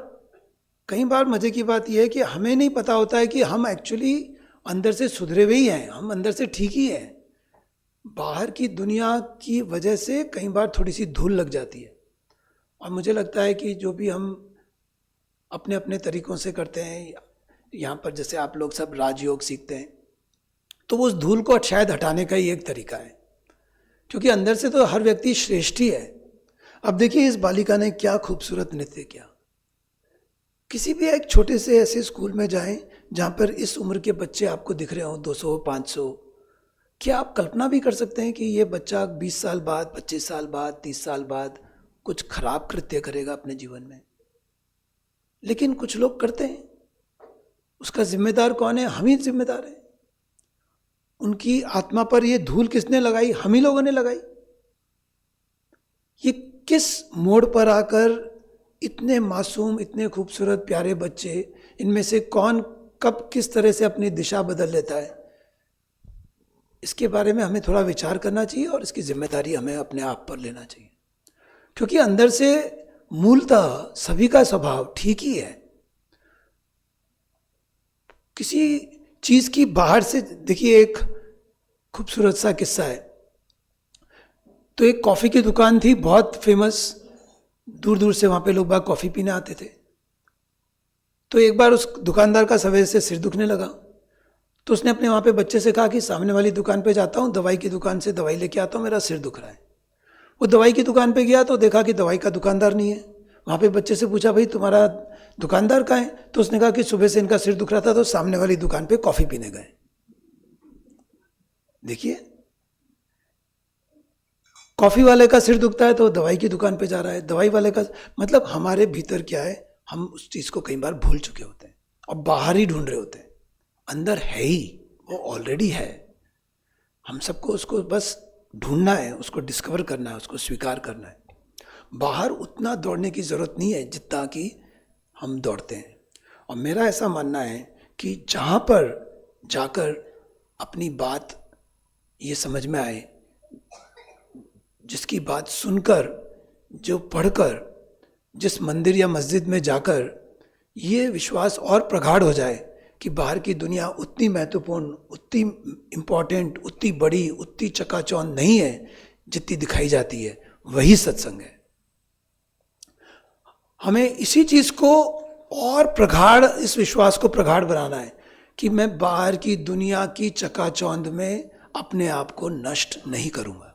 कई बार मज़े की बात यह है कि हमें नहीं पता होता है कि हम एक्चुअली अंदर से सुधरे हुए ही हैं, हम अंदर से ठीक ही हैं। बाहर की दुनिया की वजह से कई बार थोड़ी सी धूल लग जाती है। और मुझे लगता है कि जो भी हम अपने अपने तरीक़ों से करते हैं, यहाँ पर जैसे आप लोग सब राजयोग सीखते हैं, तो उस धूल को शायद हटाने का ही एक तरीका है, क्योंकि अंदर से तो हर व्यक्ति श्रेष्ठ ही है। अब देखिए इस बालिका ने क्या खूबसूरत नृत्य किया। किसी भी एक छोटे से ऐसे स्कूल में जाएं जहाँ पर इस उम्र के बच्चे आपको दिख रहे हो 200, 500, क्या आप कल्पना भी कर सकते हैं कि ये बच्चा 20 साल बाद, 25 साल बाद, 30 साल बाद कुछ खराब कृत्य करेगा अपने जीवन में? लेकिन कुछ लोग करते हैं। उसका जिम्मेदार कौन है? हम ही जिम्मेदार हैं। उनकी आत्मा पर ये धूल किसने लगाई? हम ही लोगों ने लगाई। ये किस मोड़ पर आकर इतने मासूम, इतने खूबसूरत प्यारे बच्चे, इनमें से कौन कब किस तरह से अपनी दिशा बदल लेता है, इसके बारे में हमें थोड़ा विचार करना चाहिए और इसकी जिम्मेदारी हमें अपने आप पर लेना चाहिए। क्योंकि अंदर से मूलतः सभी का स्वभाव ठीक ही है। किसी चीज़ की बाहर से देखिए, एक खूबसूरत सा किस्सा है। तो एक कॉफ़ी की दुकान थी बहुत फेमस, दूर दूर से वहाँ पे लोग बाग कॉफ़ी पीने आते थे। तो एक बार उस दुकानदार का सवेरे से सिर दुखने लगा, तो उसने अपने वहाँ पे बच्चे से कहा कि सामने वाली दुकान पे जाता हूँ, दवाई की दुकान से दवाई लेके आता हूँ, मेरा सिर दुख रहा है। वो दवाई की दुकान पे गया तो देखा कि दवाई का दुकानदार नहीं है। वहाँ पे बच्चे से पूछा, भाई तुम्हारा दुकानदार कहाँ है? तो उसने कहा कि सुबह से इनका सिर दुख रहा था तो सामने वाली दुकान पे कॉफ़ी पीने गए। देखिए, कॉफ़ी वाले का सिर दुखता है तो दवाई की दुकान पे जा रहा है, दवाई वाले का मतलब हमारे भीतर क्या है, हम उस चीज़ को कई बार भूल चुके होते हैं और बाहर ही ढूंढ रहे होते हैं। अंदर है ही, वो ऑलरेडी है, हम सबको उसको बस ढूंढना है, उसको डिस्कवर करना है, उसको स्वीकार करना है। बाहर उतना दौड़ने की ज़रूरत नहीं है जितना कि हम दौड़ते हैं। और मेरा ऐसा मानना है कि जहाँ पर जाकर अपनी बात ये समझ में आए, जिसकी बात सुनकर, जो पढ़कर, जिस मंदिर या मस्जिद में जाकर ये विश्वास और प्रगाढ़ हो जाए कि बाहर की दुनिया उतनी महत्वपूर्ण, उतनी इम्पोर्टेंट, उतनी बड़ी, उतनी चकाचौंध नहीं है जितनी दिखाई जाती है, वही सत्संग है। हमें इसी चीज़ को और प्रगाढ़, इस विश्वास को प्रगाढ़ बनाना है कि मैं बाहर की दुनिया की चकाचौंध में अपने आप को नष्ट नहीं करूँगा।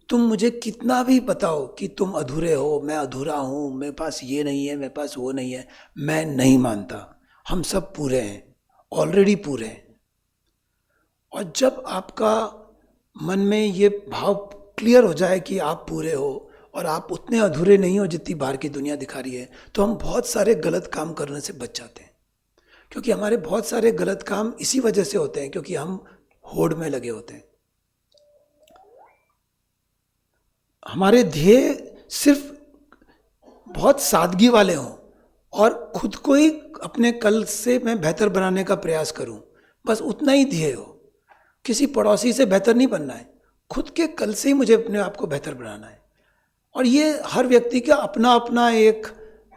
तुम मुझे कितना भी बताओ कि तुम अधूरे हो, मैं अधूरा हूँ, मेरे पास ये नहीं है, मेरे पास वो नहीं है, मैं नहीं मानता। हम सब पूरे हैं, ऑलरेडी पूरे हैं। और जब आपका मन में ये भाव क्लियर हो जाए कि आप पूरे हो और आप उतने अधूरे नहीं हो जितनी बाहर की दुनिया दिखा रही है, तो हम बहुत सारे गलत काम करने से बच जाते हैं। क्योंकि हमारे बहुत सारे गलत काम इसी वजह से होते हैं क्योंकि हम होड़ में लगे होते हैं। हमारे ध्येय सिर्फ बहुत सादगी वाले हों और खुद को ही अपने कल से मैं बेहतर बनाने का प्रयास करूं, बस उतना ही ध्येय हो। किसी पड़ोसी से बेहतर नहीं बनना है, खुद के कल से ही मुझे अपने आप को बेहतर बनाना है। और ये हर व्यक्ति का अपना अपना एक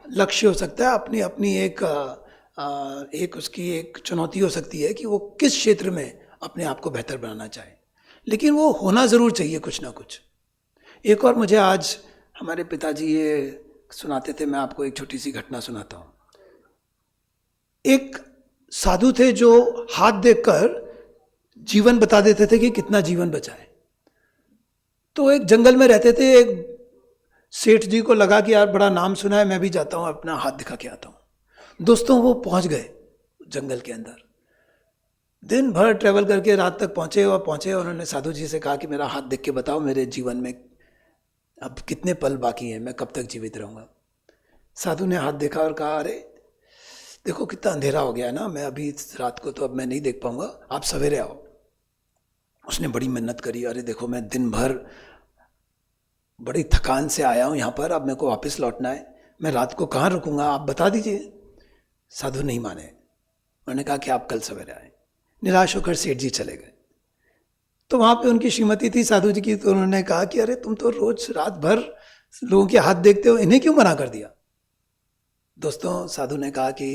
लक्ष्य हो सकता है, अपनी अपनी एक उसकी एक चुनौती हो सकती है कि वो किस क्षेत्र में अपने आप को बेहतर बनाना चाहे, लेकिन वो होना ज़रूर चाहिए कुछ ना कुछ। एक और मुझे आज हमारे पिताजी ये सुनाते थे, मैं आपको एक छोटी सी घटना सुनाता हूँ। एक साधु थे जो हाथ देखकर जीवन बता देते थे कि कितना जीवन बचा है। तो एक जंगल में रहते थे, एक सेठ जी को लगा कि यार बड़ा नाम सुना है, मैं भी जाता हूँ अपना हाथ दिखा के आता हूँ। दोस्तों वो पहुँच गए जंगल के अंदर, दिन भर ट्रैवल करके रात तक पहुँचे और उन्होंने साधु जी से कहा कि मेरा हाथ देख के बताओ मेरे जीवन में अब कितने पल बाकी हैं, मैं कब तक जीवित रहूँगा। साधु ने हाथ देखा और कहा, अरे देखो कितना अंधेरा हो गया ना, मैं अभी रात को तो अब मैं नहीं देख पाऊँगा, आप सवेरे आओ। उसने बड़ी मेहनत करी, अरे देखो मैं दिन भर बड़ी थकान से आया हूँ यहाँ पर, अब मेरे को वापस लौटना है, मैं रात को कहाँ रुकूँगा, आप बता दीजिए। साधु नहीं माने, उन्होंने कहा कि आप कल सवेरे आए। निराश होकर सेठ जी चले गए। तो वहाँ पे उनकी श्रीमती थी साधु जी की, तो उन्होंने कहा कि अरे तुम तो रोज रात भर लोगों के हाथ देखते हो, इन्हें क्यों मना कर दिया। दोस्तों साधु ने कहा कि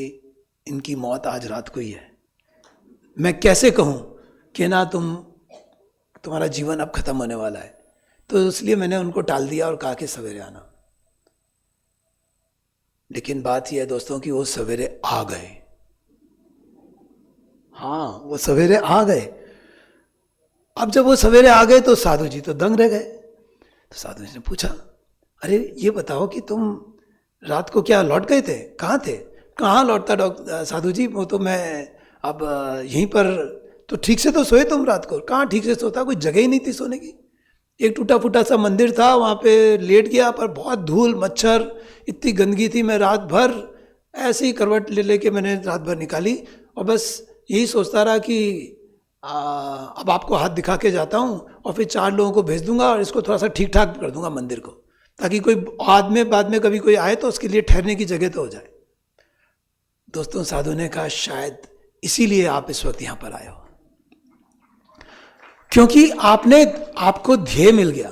इनकी मौत आज रात को ही है, मैं कैसे कहूँ कि ना तुम्हारा जीवन अब खत्म होने वाला है। तो इसलिए मैंने उनको टाल दिया और कहा कि सवेरे आना। लेकिन बात यह है दोस्तों कि वो सवेरे आ गए। हाँ, वो सवेरे आ गए। अब जब वो सवेरे आ गए तो साधु जी तो दंग रह गए। तो साधु जी ने पूछा, अरे ये बताओ कि तुम रात को क्या लौट गए थे, कहाँ थे? कहाँ लौटता डॉक्टर साधु जी, वो तो मैं अब यहीं पर, तो ठीक से तो सोए तुम रात को? कहाँ ठीक से सोता, कोई जगह ही नहीं थी सोने की। एक टूटा फूटा सा मंदिर था, वहाँ पे लेट गया, पर बहुत धूल मच्छर, इतनी गंदगी थी, मैं रात भर ऐसे ही करवट ले लेके मैंने रात भर निकाली और बस यही सोचता रहा कि अब आपको हाथ दिखा के जाता हूँ और फिर 4 लोगों को भेज दूंगा और इसको थोड़ा सा ठीक ठाक कर दूंगा मंदिर को, ताकि कोई बाद में कभी कोई आए तो उसके लिए ठहरने की जगह तो हो जाए। दोस्तों साधु ने कहा, शायद इसीलिए आप इस वक्त यहाँ पर आए हो, क्योंकि आपको ध्येय मिल गया।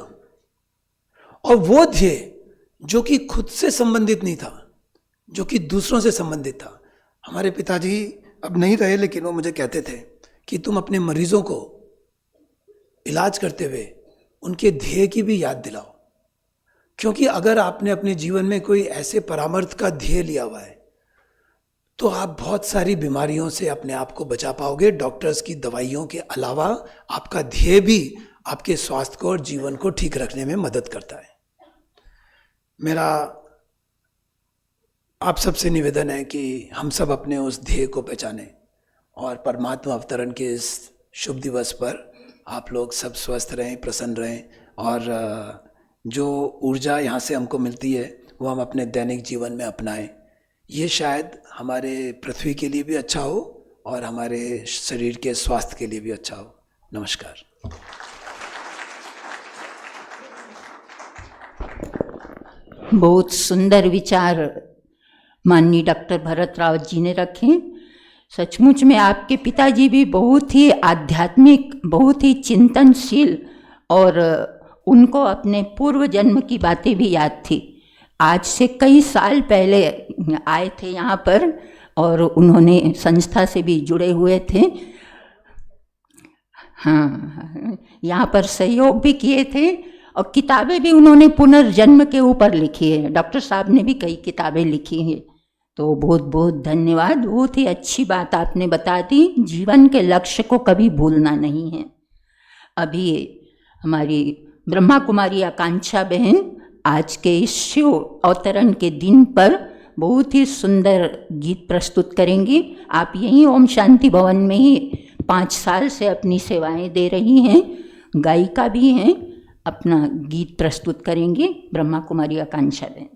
और वो ध्येय जो कि खुद से संबंधित नहीं था, जो कि दूसरों से संबंधित था। हमारे पिताजी अब नहीं रहे, लेकिन वो मुझे कहते थे कि तुम अपने मरीजों को इलाज करते हुए उनके ध्येय की भी याद दिलाओ, क्योंकि अगर आपने अपने जीवन में कोई ऐसे परामर्श का ध्येय लिया हुआ है तो आप बहुत सारी बीमारियों से अपने आप को बचा पाओगे। डॉक्टर्स की दवाइयों के अलावा आपका ध्येय भी आपके स्वास्थ्य को और जीवन को ठीक रखने में मदद करता है। मेरा आप सबसे निवेदन है कि हम सब अपने उस ध्येय को पहचानें और परमात्मा अवतरण के इस शुभ दिवस पर आप लोग सब स्वस्थ रहें, प्रसन्न रहें और जो ऊर्जा यहाँ से हमको मिलती है वो हम अपने दैनिक जीवन में अपनाएं। ये शायद हमारे पृथ्वी के लिए भी अच्छा हो और हमारे शरीर के स्वास्थ्य के लिए भी अच्छा हो। नमस्कार। बहुत सुंदर विचार माननीय डॉक्टर भरत रावत जी ने रखे। सचमुच में आपके पिताजी भी बहुत ही आध्यात्मिक, बहुत ही चिंतनशील और उनको अपने पूर्व जन्म की बातें भी याद थी। आज से कई साल पहले आए थे यहाँ पर और उन्होंने संस्था से भी जुड़े हुए थे। हाँ, यहाँ पर सहयोग भी किए थे और किताबें भी उन्होंने पुनर्जन्म के ऊपर लिखी है। डॉक्टर साहब ने भी कई किताबें लिखी हैं। तो बहुत बहुत धन्यवाद। बहुत ही अच्छी बात आपने बता दी। जीवन के लक्ष्य को कभी भूलना नहीं है। अभी हमारी ब्रह्मा कुमारी आकांक्षा बहन आज के इस शिव अवतरण के दिन पर बहुत ही सुंदर गीत प्रस्तुत करेंगी। आप यहीं ओम शांति भवन में ही 5 साल से अपनी सेवाएं दे रही हैं, गायिका भी हैं। अपना गीत प्रस्तुत करेंगी ब्रह्मा कुमारी आकांक्षा बहन।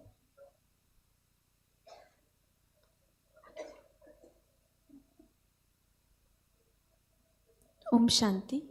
ओम शांति।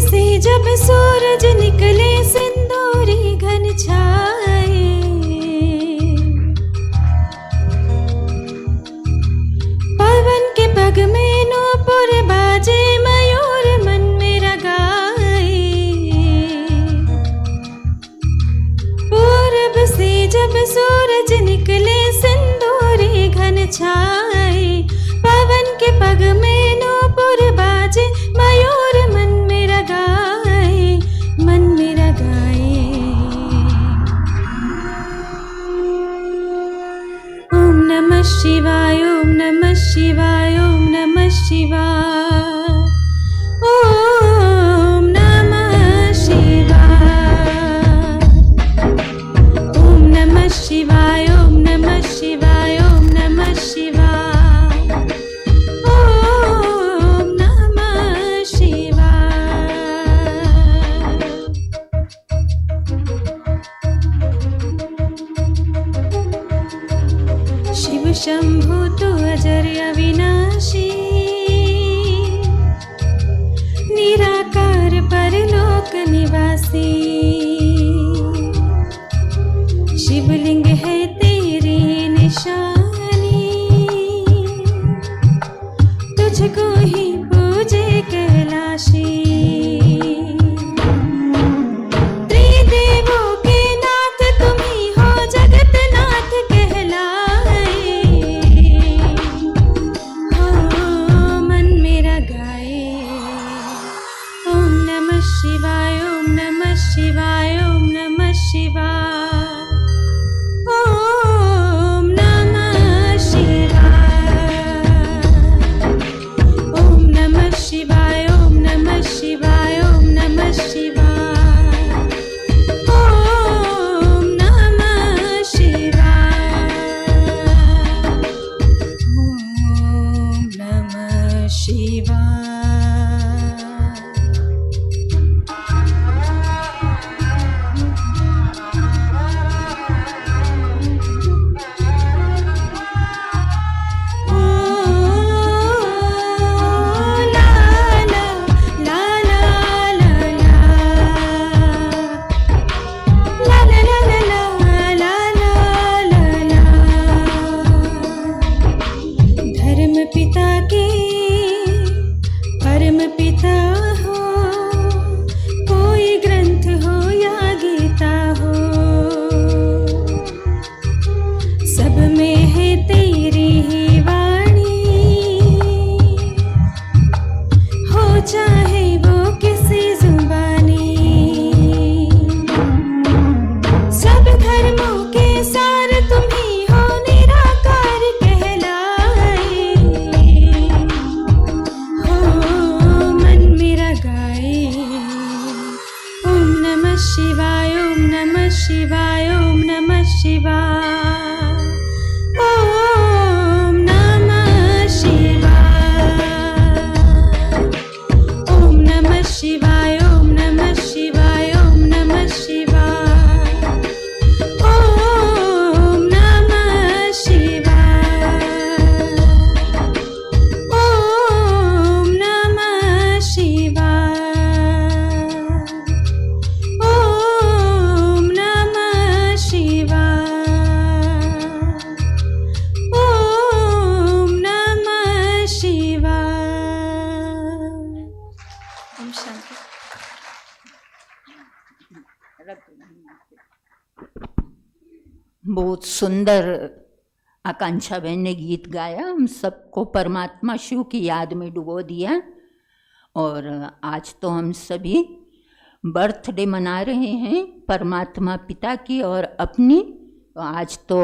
से जब सूरज निकले सिंदूरी घन छाए, पवन के पग में नूपुर बाजे, मयूर मन मेरा गाए। पूरब से जब सूरज निकले सिंदूरी घन छाए, पवन के पग में नूपुर बाजे, मयूर मन मेरा गाए, मन मेरा गाए। ओम नमः शिवाय, ओम नमः शिवाय, ओम नमः शिवाय, ओम नमः शिवाय, ओम नमः शिवाय, ओम नमः शिवाय, ओम नमः शिवाय, ओम नमः शिवाय। शिव शंभु तु अजर अविनाशी, निराकार परलोक निवासी। शिवलिंग है तेरी निशानी, तुझको ही पूजे कैलाशी। त्रिदेवों के नाथ तुम ही हो, जगत नाथ कहलाए। हो मन मेरा गाए। ओम नमः शिवाय, ओम नमः शिवाय, ओम नमः शिवाय, ओम नमः बहुत सुंदर आकांक्षा बहन ने गीत गाया, हम सबको परमात्मा शिव की याद में डुबो दिया। और आज तो हम सभी बर्थडे मना रहे हैं परमात्मा पिता की और अपनी। तो आज तो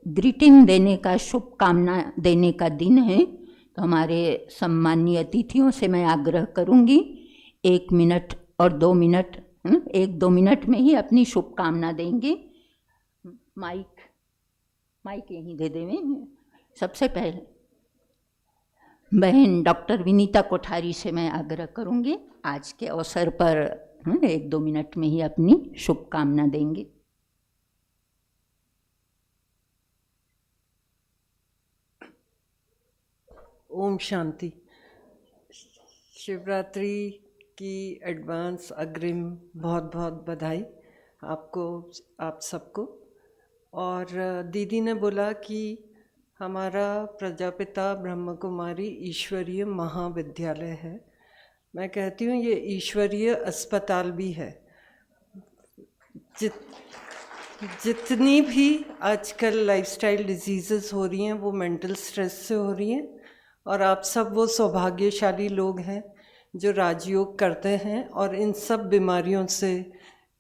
ग्रीटिंग देने का, शुभकामना देने का दिन है। तो हमारे सम्मानीय अतिथियों से मैं आग्रह करूंगी 1 मिनट और 2 मिनट, 1-2 मिनट में ही अपनी शुभकामना देंगे। माइक यहीं दे देवें। सबसे पहले बहन डॉक्टर विनीता कोठारी से मैं आग्रह करूंगी, आज के अवसर पर 1-2 मिनट में ही अपनी शुभकामना देंगे। ओम शांति। शिवरात्रि की एडवांस अग्रिम बहुत बहुत बधाई आपको, आप सबको। और दीदी ने बोला कि हमारा प्रजापिता ब्रह्म कुमारी ईश्वरीय महाविद्यालय है। मैं कहती हूँ ये ईश्वरीय अस्पताल भी है। जितनी भी आजकल लाइफस्टाइल डिजीज़ेस हो रही हैं वो मेंटल स्ट्रेस से हो रही हैं, और आप सब वो सौभाग्यशाली लोग हैं जो राजयोग करते हैं और इन सब बीमारियों से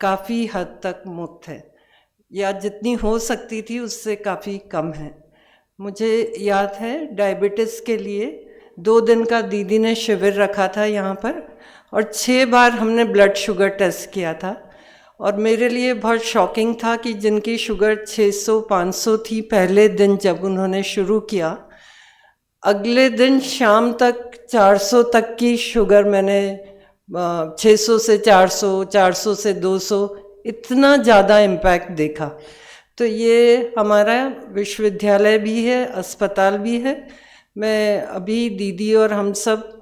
काफ़ी हद तक मुक्त है, या जितनी हो सकती थी उससे काफ़ी कम है। मुझे याद है डायबिटीज़ के लिए 2 दिन का दीदी ने शिविर रखा था यहाँ पर, और 6 बार हमने ब्लड शुगर टेस्ट किया था। और मेरे लिए बहुत शॉकिंग था कि जिनकी शुगर 600-500 थी पहले दिन जब उन्होंने शुरू किया, अगले दिन शाम तक 400 तक की शुगर मैंने 600 से 400, 400 से 200, इतना ज़्यादा इम्पैक्ट देखा। तो ये हमारा विश्वविद्यालय भी है, अस्पताल भी है। मैं अभी दीदी और हम सब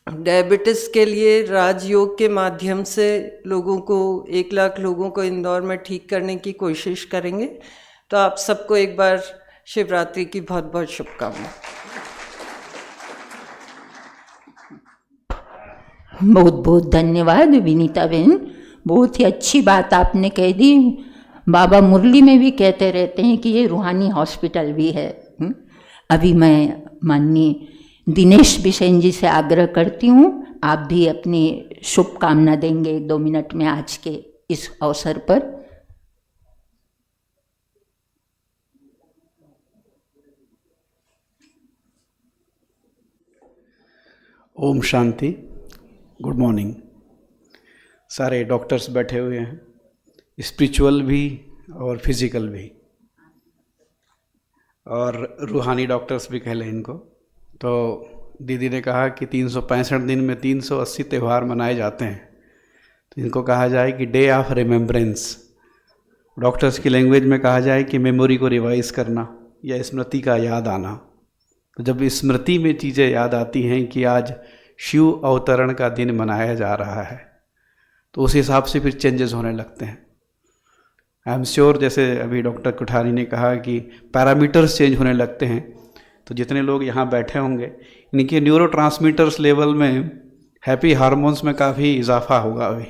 डायबिटीज़ के लिए राजयोग के माध्यम से लोगों को, 1 लाख लोगों को इंदौर में ठीक करने की कोशिश करेंगे। तो आप सबको एक बार शिवरात्रि की बहुत बहुत शुभकामनाएं। बहुत बहुत धन्यवाद विनीता बहन, बहुत ही अच्छी बात आपने कह दी। बाबा मुरली में भी कहते रहते हैं कि ये रूहानी हॉस्पिटल भी है। अभी मैं माननीय दिनेश बिसेन जी से आग्रह करती हूँ, आप भी अपनी शुभकामना देंगे 1-2 मिनट में आज के इस अवसर पर। ओम शांति। Good morning. सारे डॉक्टर्स बैठे हुए हैं, स्पिरिचुअल भी और फिजिकल भी, और रूहानी डॉक्टर्स भी कह लें इनको। तो दीदी ने कहा कि 365 दिन में 380 त्यौहार मनाए जाते हैं, तो इनको कहा जाए कि डे ऑफ रिमेम्बरेंस। डॉक्टर्स की लैंग्वेज में कहा जाए कि मेमोरी को रिवाइज करना या स्मृति का याद आना। तो जब स्मृति में चीज़ें याद आती हैं कि आज शिव अवतरण का दिन मनाया जा रहा है, तो उस हिसाब से फिर चेंजेस होने लगते हैं। आई एम श्योर, जैसे अभी डॉक्टर कोठारी ने कहा कि पैरामीटर्स चेंज होने लगते हैं, तो जितने लोग यहाँ बैठे होंगे इनके न्यूरोट्रांसमीटर्स लेवल में, हैप्पी हार्मोन्स में काफ़ी इजाफा होगा। अभी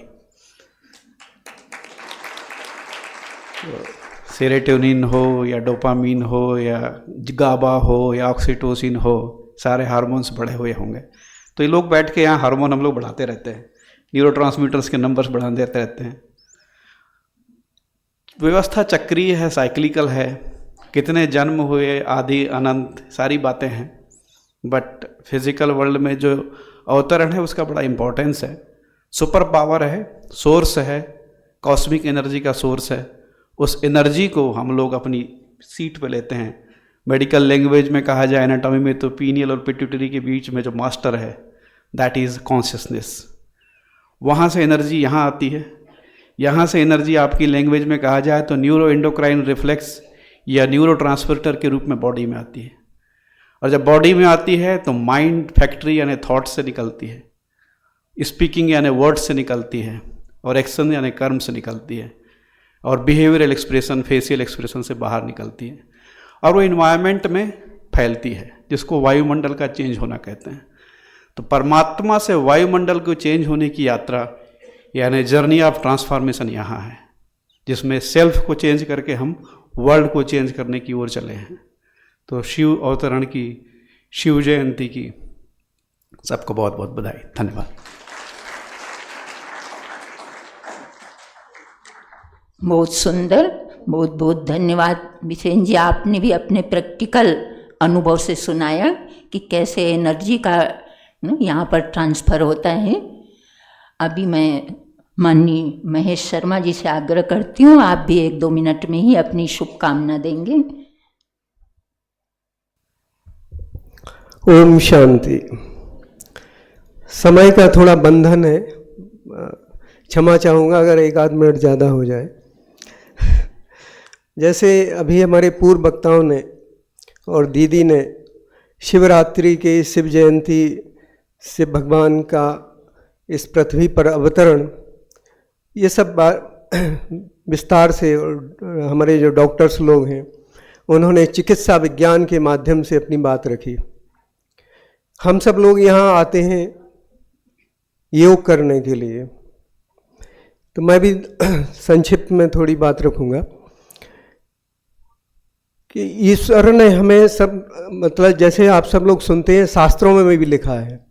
सेरोटोनिन हो या डोपामीन हो या गाबा हो या ऑक्सीटोसिन हो, सारे हार्मोन्स बढ़े हुए होंगे। तो ये लोग बैठ के यहाँ हार्मोन हम लोग बढ़ाते रहते हैं, न्यूरोट्रांसमीटर्स के नंबर्स बढ़ा देते रहते हैं। व्यवस्था चक्रीय है, साइक्लिकल है, कितने जन्म हुए, आदि अनंत सारी बातें हैं। बट फिजिकल वर्ल्ड में जो अवतरण है उसका बड़ा इम्पोर्टेंस है। सुपर पावर है, सोर्स है, कॉस्मिक एनर्जी का सोर्स है। उस एनर्जी को हम लोग अपनी सीट पे लेते हैं। मेडिकल लैंग्वेज में कहा जाए एनाटॉमी में, तो पीनियल और पिट्यूटरी के बीच में जो मास्टर है, दैट इज़ कॉन्शियसनेस। वहाँ से एनर्जी यहाँ आती है, यहाँ से एनर्जी आपकी लैंग्वेज में कहा जाए तो न्यूरो एंडोक्राइन रिफ्लेक्स या न्यूरो ट्रांसमीटर के रूप में बॉडी में आती है। और जब बॉडी में आती है तो माइंड फैक्ट्री यानी थॉट से निकलती है, स्पीकिंग यानी वर्ड से निकलती है, और एक्शन यानी कर्म से निकलती है, और बिहेवियरल एक्सप्रेशन, फेशियल एक्सप्रेशन से बाहर निकलती है, और वो इन्वायरमेंट में फैलती है, जिसको वायुमंडल का चेंज होना कहते हैं। तो परमात्मा से वायुमंडल को चेंज होने की यात्रा यानी जर्नी ऑफ ट्रांसफॉर्मेशन यहाँ है, जिसमें सेल्फ को चेंज करके हम वर्ल्ड को चेंज करने की ओर चले हैं। तो शिव अवतरण की, शिव जयंती की सबको बहुत बहुत बधाई। धन्यवाद। बहुत सुंदर, बहुत बहुत धन्यवाद बिसेन जी। आपने भी अपने प्रैक्टिकल अनुभव से सुनाया कि कैसे एनर्जी का यहाँ पर ट्रांसफ़र होता है। अभी मैं माननीय महेश शर्मा जी से आग्रह करती हूँ, आप भी 1-2 मिनट में ही अपनी शुभकामना देंगे। ओम शांति। समय का थोड़ा बंधन है, क्षमा चाहूँगा अगर 1-8 मिनट ज़्यादा हो जाए। जैसे अभी हमारे पूर्व वक्ताओं ने और दीदी ने शिवरात्रि के, शिव जयंती से भगवान का इस पृथ्वी पर अवतरण, ये सब विस्तार से, और हमारे जो डॉक्टर्स लोग हैं उन्होंने चिकित्सा विज्ञान के माध्यम से अपनी बात रखी। हम सब लोग यहाँ आते हैं योग करने के लिए, तो मैं भी संक्षिप्त में थोड़ी बात रखूँगा कि ईश्वर ने हमें सब, मतलब जैसे आप सब लोग सुनते हैं, शास्त्रों में भी लिखा है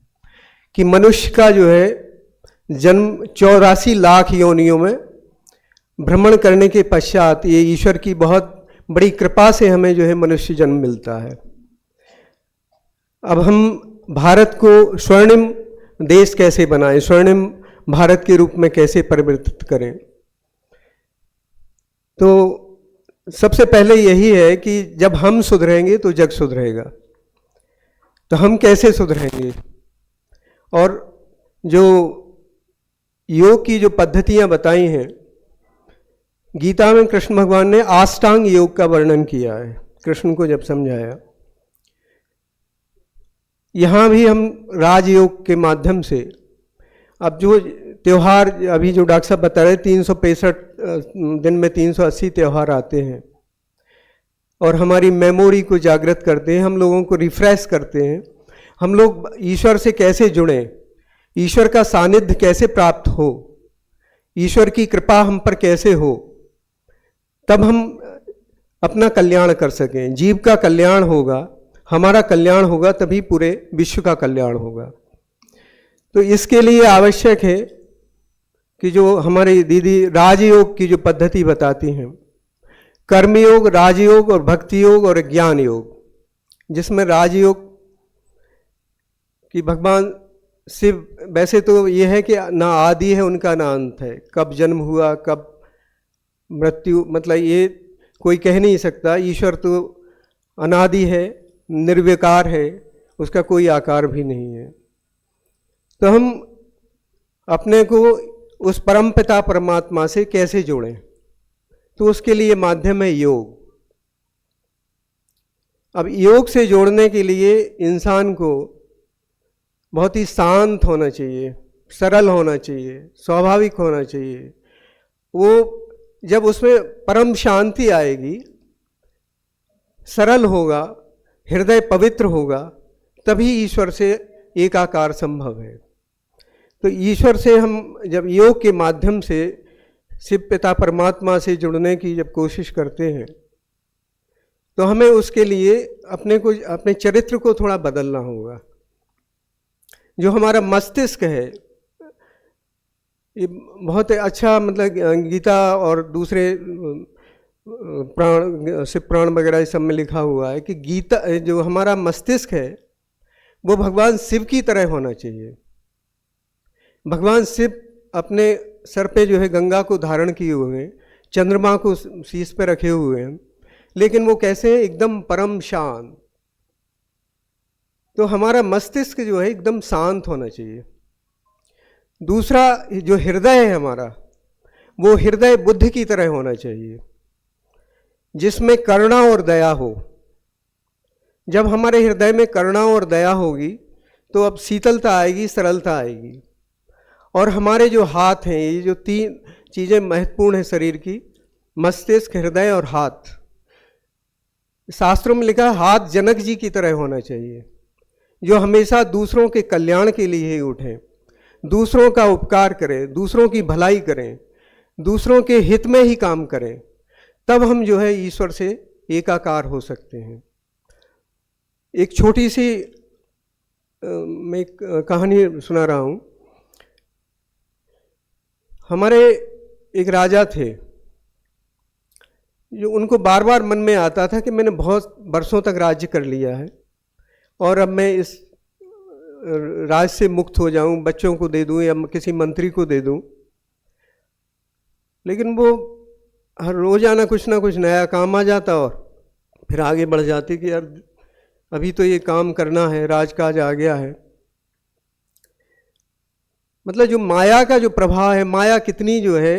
कि मनुष्य का जो है जन्म 84 लाख योनियों में भ्रमण करने के पश्चात, ये ईश्वर की बहुत बड़ी कृपा से हमें जो है मनुष्य जन्म मिलता है। अब हम भारत को स्वर्णिम देश कैसे बनाएं, स्वर्णिम भारत के रूप में कैसे परिवर्तित करें, तो सबसे पहले यही है कि जब हम सुधरेंगे तो जग सुधरेगा। तो हम कैसे सुधरेंगे? और जो योग की जो पद्धतियां बताई हैं, गीता में कृष्ण भगवान ने अष्टांग योग का वर्णन किया है, कृष्ण को जब समझाया। यहाँ भी हम राजयोग के माध्यम से, अब जो त्यौहार अभी जो डॉक्टर साहब बता रहे, 365 दिन में 380 त्यौहार आते हैं और हमारी मेमोरी को जागृत करते हैं, हम लोगों को रिफ्रेश करते हैं। हम लोग ईश्वर से कैसे जुड़ें, ईश्वर का सानिध्य कैसे प्राप्त हो, ईश्वर की कृपा हम पर कैसे हो, तब हम अपना कल्याण कर सकें। जीव का कल्याण होगा, हमारा कल्याण होगा, तभी पूरे विश्व का कल्याण होगा। तो इसके लिए आवश्यक है कि जो हमारी दीदी राजयोग की जो पद्धति बताती हैं, कर्मयोग, राजयोग और भक्ति योग और ज्ञान योग, जिसमें राजयोग कि भगवान शिव, वैसे तो ये है कि ना आदि है उनका ना अंत है, कब जन्म हुआ कब मृत्यु, मतलब ये कोई कह नहीं सकता। ईश्वर तो अनादि है, निर्विकार है, उसका कोई आकार भी नहीं है। तो हम अपने को उस परम पिता परमात्मा से कैसे जोड़ें, तो उसके लिए माध्यम है योग। अब योग से जोड़ने के लिए इंसान को बहुत ही शांत होना चाहिए, सरल होना चाहिए, स्वाभाविक होना चाहिए। वो जब उसमें परम शांति आएगी, सरल होगा, हृदय पवित्र होगा, तभी ईश्वर से एकाकार संभव है। तो ईश्वर से हम जब योग के माध्यम से शिव पिता परमात्मा से जुड़ने की जब कोशिश करते हैं, तो हमें उसके लिए अपने चरित्र को थोड़ा बदलना होगा। जो हमारा मस्तिष्क है, ये बहुत अच्छा, मतलब गीता और दूसरे प्राण, शिव प्राण वगैरह सब में लिखा हुआ है कि गीता, जो हमारा मस्तिष्क है वो भगवान शिव की तरह होना चाहिए। भगवान शिव अपने सर पे जो है गंगा को धारण किए हुए हैं, चंद्रमा को शीश पे रखे हुए हैं, लेकिन वो कैसे हैं? एकदम परम शांत। तो हमारा मस्तिष्क जो है एकदम शांत होना चाहिए। दूसरा, जो हृदय है हमारा, वो हृदय बुद्ध की तरह होना चाहिए, जिसमें करुणा और दया हो। जब हमारे हृदय में करुणा और दया होगी तो अब शीतलता आएगी, सरलता आएगी। और हमारे जो हाथ हैं, ये जो 3 चीज़ें महत्वपूर्ण हैं शरीर की, मस्तिष्क, हृदय और हाथ। शास्त्रों में लिखा है हाथ जनक जी की तरह होना चाहिए, जो हमेशा दूसरों के कल्याण के लिए ही उठें, दूसरों का उपकार करें, दूसरों की भलाई करें, दूसरों के हित में ही काम करें। तब हम जो है ईश्वर से एकाकार हो सकते हैं। एक छोटी सी मैं एक कहानी सुना रहा हूँ। हमारे एक राजा थे जो उनको बार बार मन में आता था कि मैंने बहुत वर्षों तक राज्य कर लिया है और अब मैं इस राज से मुक्त हो जाऊं, बच्चों को दे दूं या किसी मंत्री को दे दूं। लेकिन वो हर रोजाना कुछ ना कुछ नया काम आ जाता और फिर आगे बढ़ जाते कि यार अभी तो ये काम करना है, राजकाज आ गया है। मतलब जो माया का जो प्रभाव है, माया कितनी जो है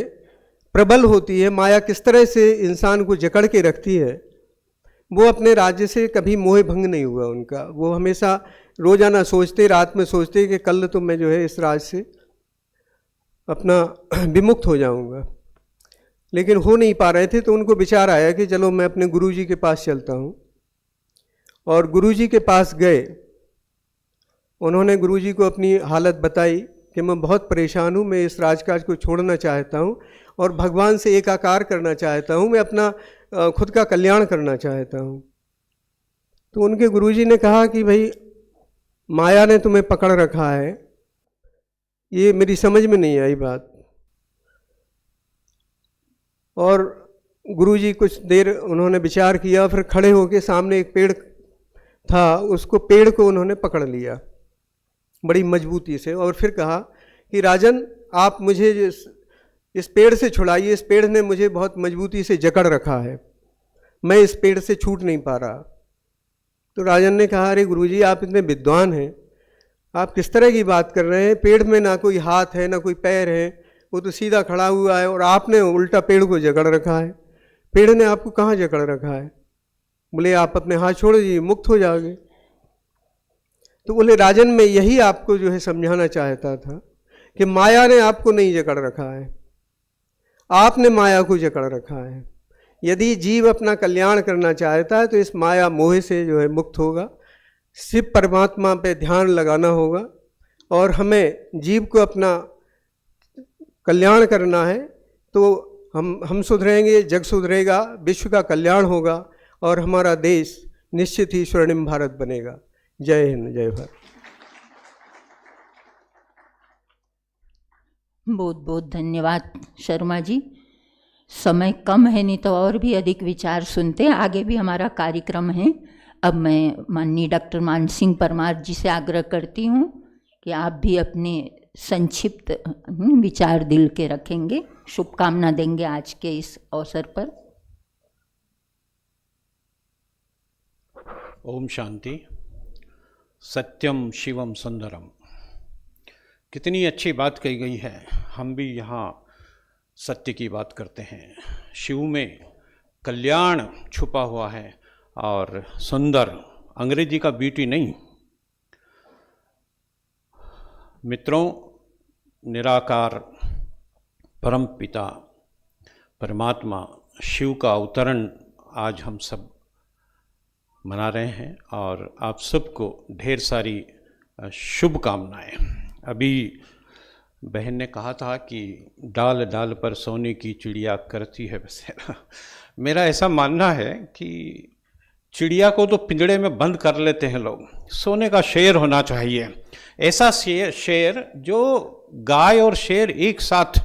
प्रबल होती है, माया किस तरह से इंसान को जकड़ के रखती है, वो अपने राज्य से कभी मोह भंग नहीं हुआ उनका। वो हमेशा रोजाना सोचते, रात में सोचते कि कल तो मैं जो है इस राज से अपना विमुक्त हो जाऊंगा, लेकिन हो नहीं पा रहे थे। तो उनको विचार आया कि चलो मैं अपने गुरुजी के पास चलता हूँ। और गुरुजी के पास गए। उन्होंने गुरुजी को अपनी हालत बताई कि मैं बहुत परेशान हूँ, मैं इस राजकाज को छोड़ना चाहता हूँ और भगवान से एकाकार करना चाहता हूँ, मैं अपना खुद का कल्याण करना चाहता हूँ। तो उनके गुरुजी ने कहा कि भाई माया ने तुम्हें पकड़ रखा है, ये मेरी समझ में नहीं आई बात। और गुरुजी कुछ देर उन्होंने विचार किया, फिर खड़े होकर सामने एक पेड़ था, उसको पेड़ को उन्होंने पकड़ लिया बड़ी मजबूती से और फिर कहा कि राजन आप मुझे इस पेड़ से छुड़ाइए, इस पेड़ ने मुझे बहुत मजबूती से जकड़ रखा है, मैं इस पेड़ से छूट नहीं पा रहा। तो राजन ने कहा अरे गुरुजी आप इतने विद्वान हैं, आप किस तरह की बात कर रहे हैं, पेड़ में ना कोई हाथ है ना कोई पैर है, वो तो सीधा खड़ा हुआ है और आपने उल्टा पेड़ को जकड़ रखा है। पेड़ ने आपको कहाँ जकड़ रखा है? बोले आप अपने हाथ छोड़ दीजिए, मुक्त हो जाओगे। तो बोले राजन मैं यही आपको जो है समझाना चाहता था कि माया ने आपको नहीं जकड़ रखा है, आपने माया को जकड़ रखा है। यदि जीव अपना कल्याण करना चाहता है तो इस माया मोह से जो है मुक्त होगा, शिव परमात्मा पे ध्यान लगाना होगा और हमें जीव को अपना कल्याण करना है। तो हम सुधरेंगे, जग सुधरेगा, विश्व का कल्याण होगा और हमारा देश निश्चित ही स्वर्णिम भारत बनेगा। जय हिंद, जय भारत। बहुत बहुत धन्यवाद शर्मा जी। समय कम है, नहीं तो और भी अधिक विचार सुनते हैं, आगे भी हमारा कार्यक्रम है। अब मैं माननीय डॉक्टर मानसिंह परमार जी से आग्रह करती हूँ कि आप भी अपने संक्षिप्त विचार दिल के रखेंगे, शुभकामना देंगे आज के इस अवसर पर। ओम शांति। सत्यम शिवम सुंदरम, कितनी अच्छी बात कही गई है। हम भी यहाँ सत्य की बात करते हैं। शिव में कल्याण छुपा हुआ है और सुंदर, अंग्रेजी का ब्यूटी नहीं। मित्रों, निराकार परम पिता परमात्मा शिव का अवतरण आज हम सब मना रहे हैं और आप सबको ढेर सारी शुभकामनाएं। अभी बहन ने कहा था कि डाल डाल पर सोने की चिड़िया करती है बसेरा। मेरा ऐसा मानना है कि चिड़िया को तो पिंजड़े में बंद कर लेते हैं लोग, सोने का शेर होना चाहिए। ऐसा शेर जो गाय और शेर एक साथ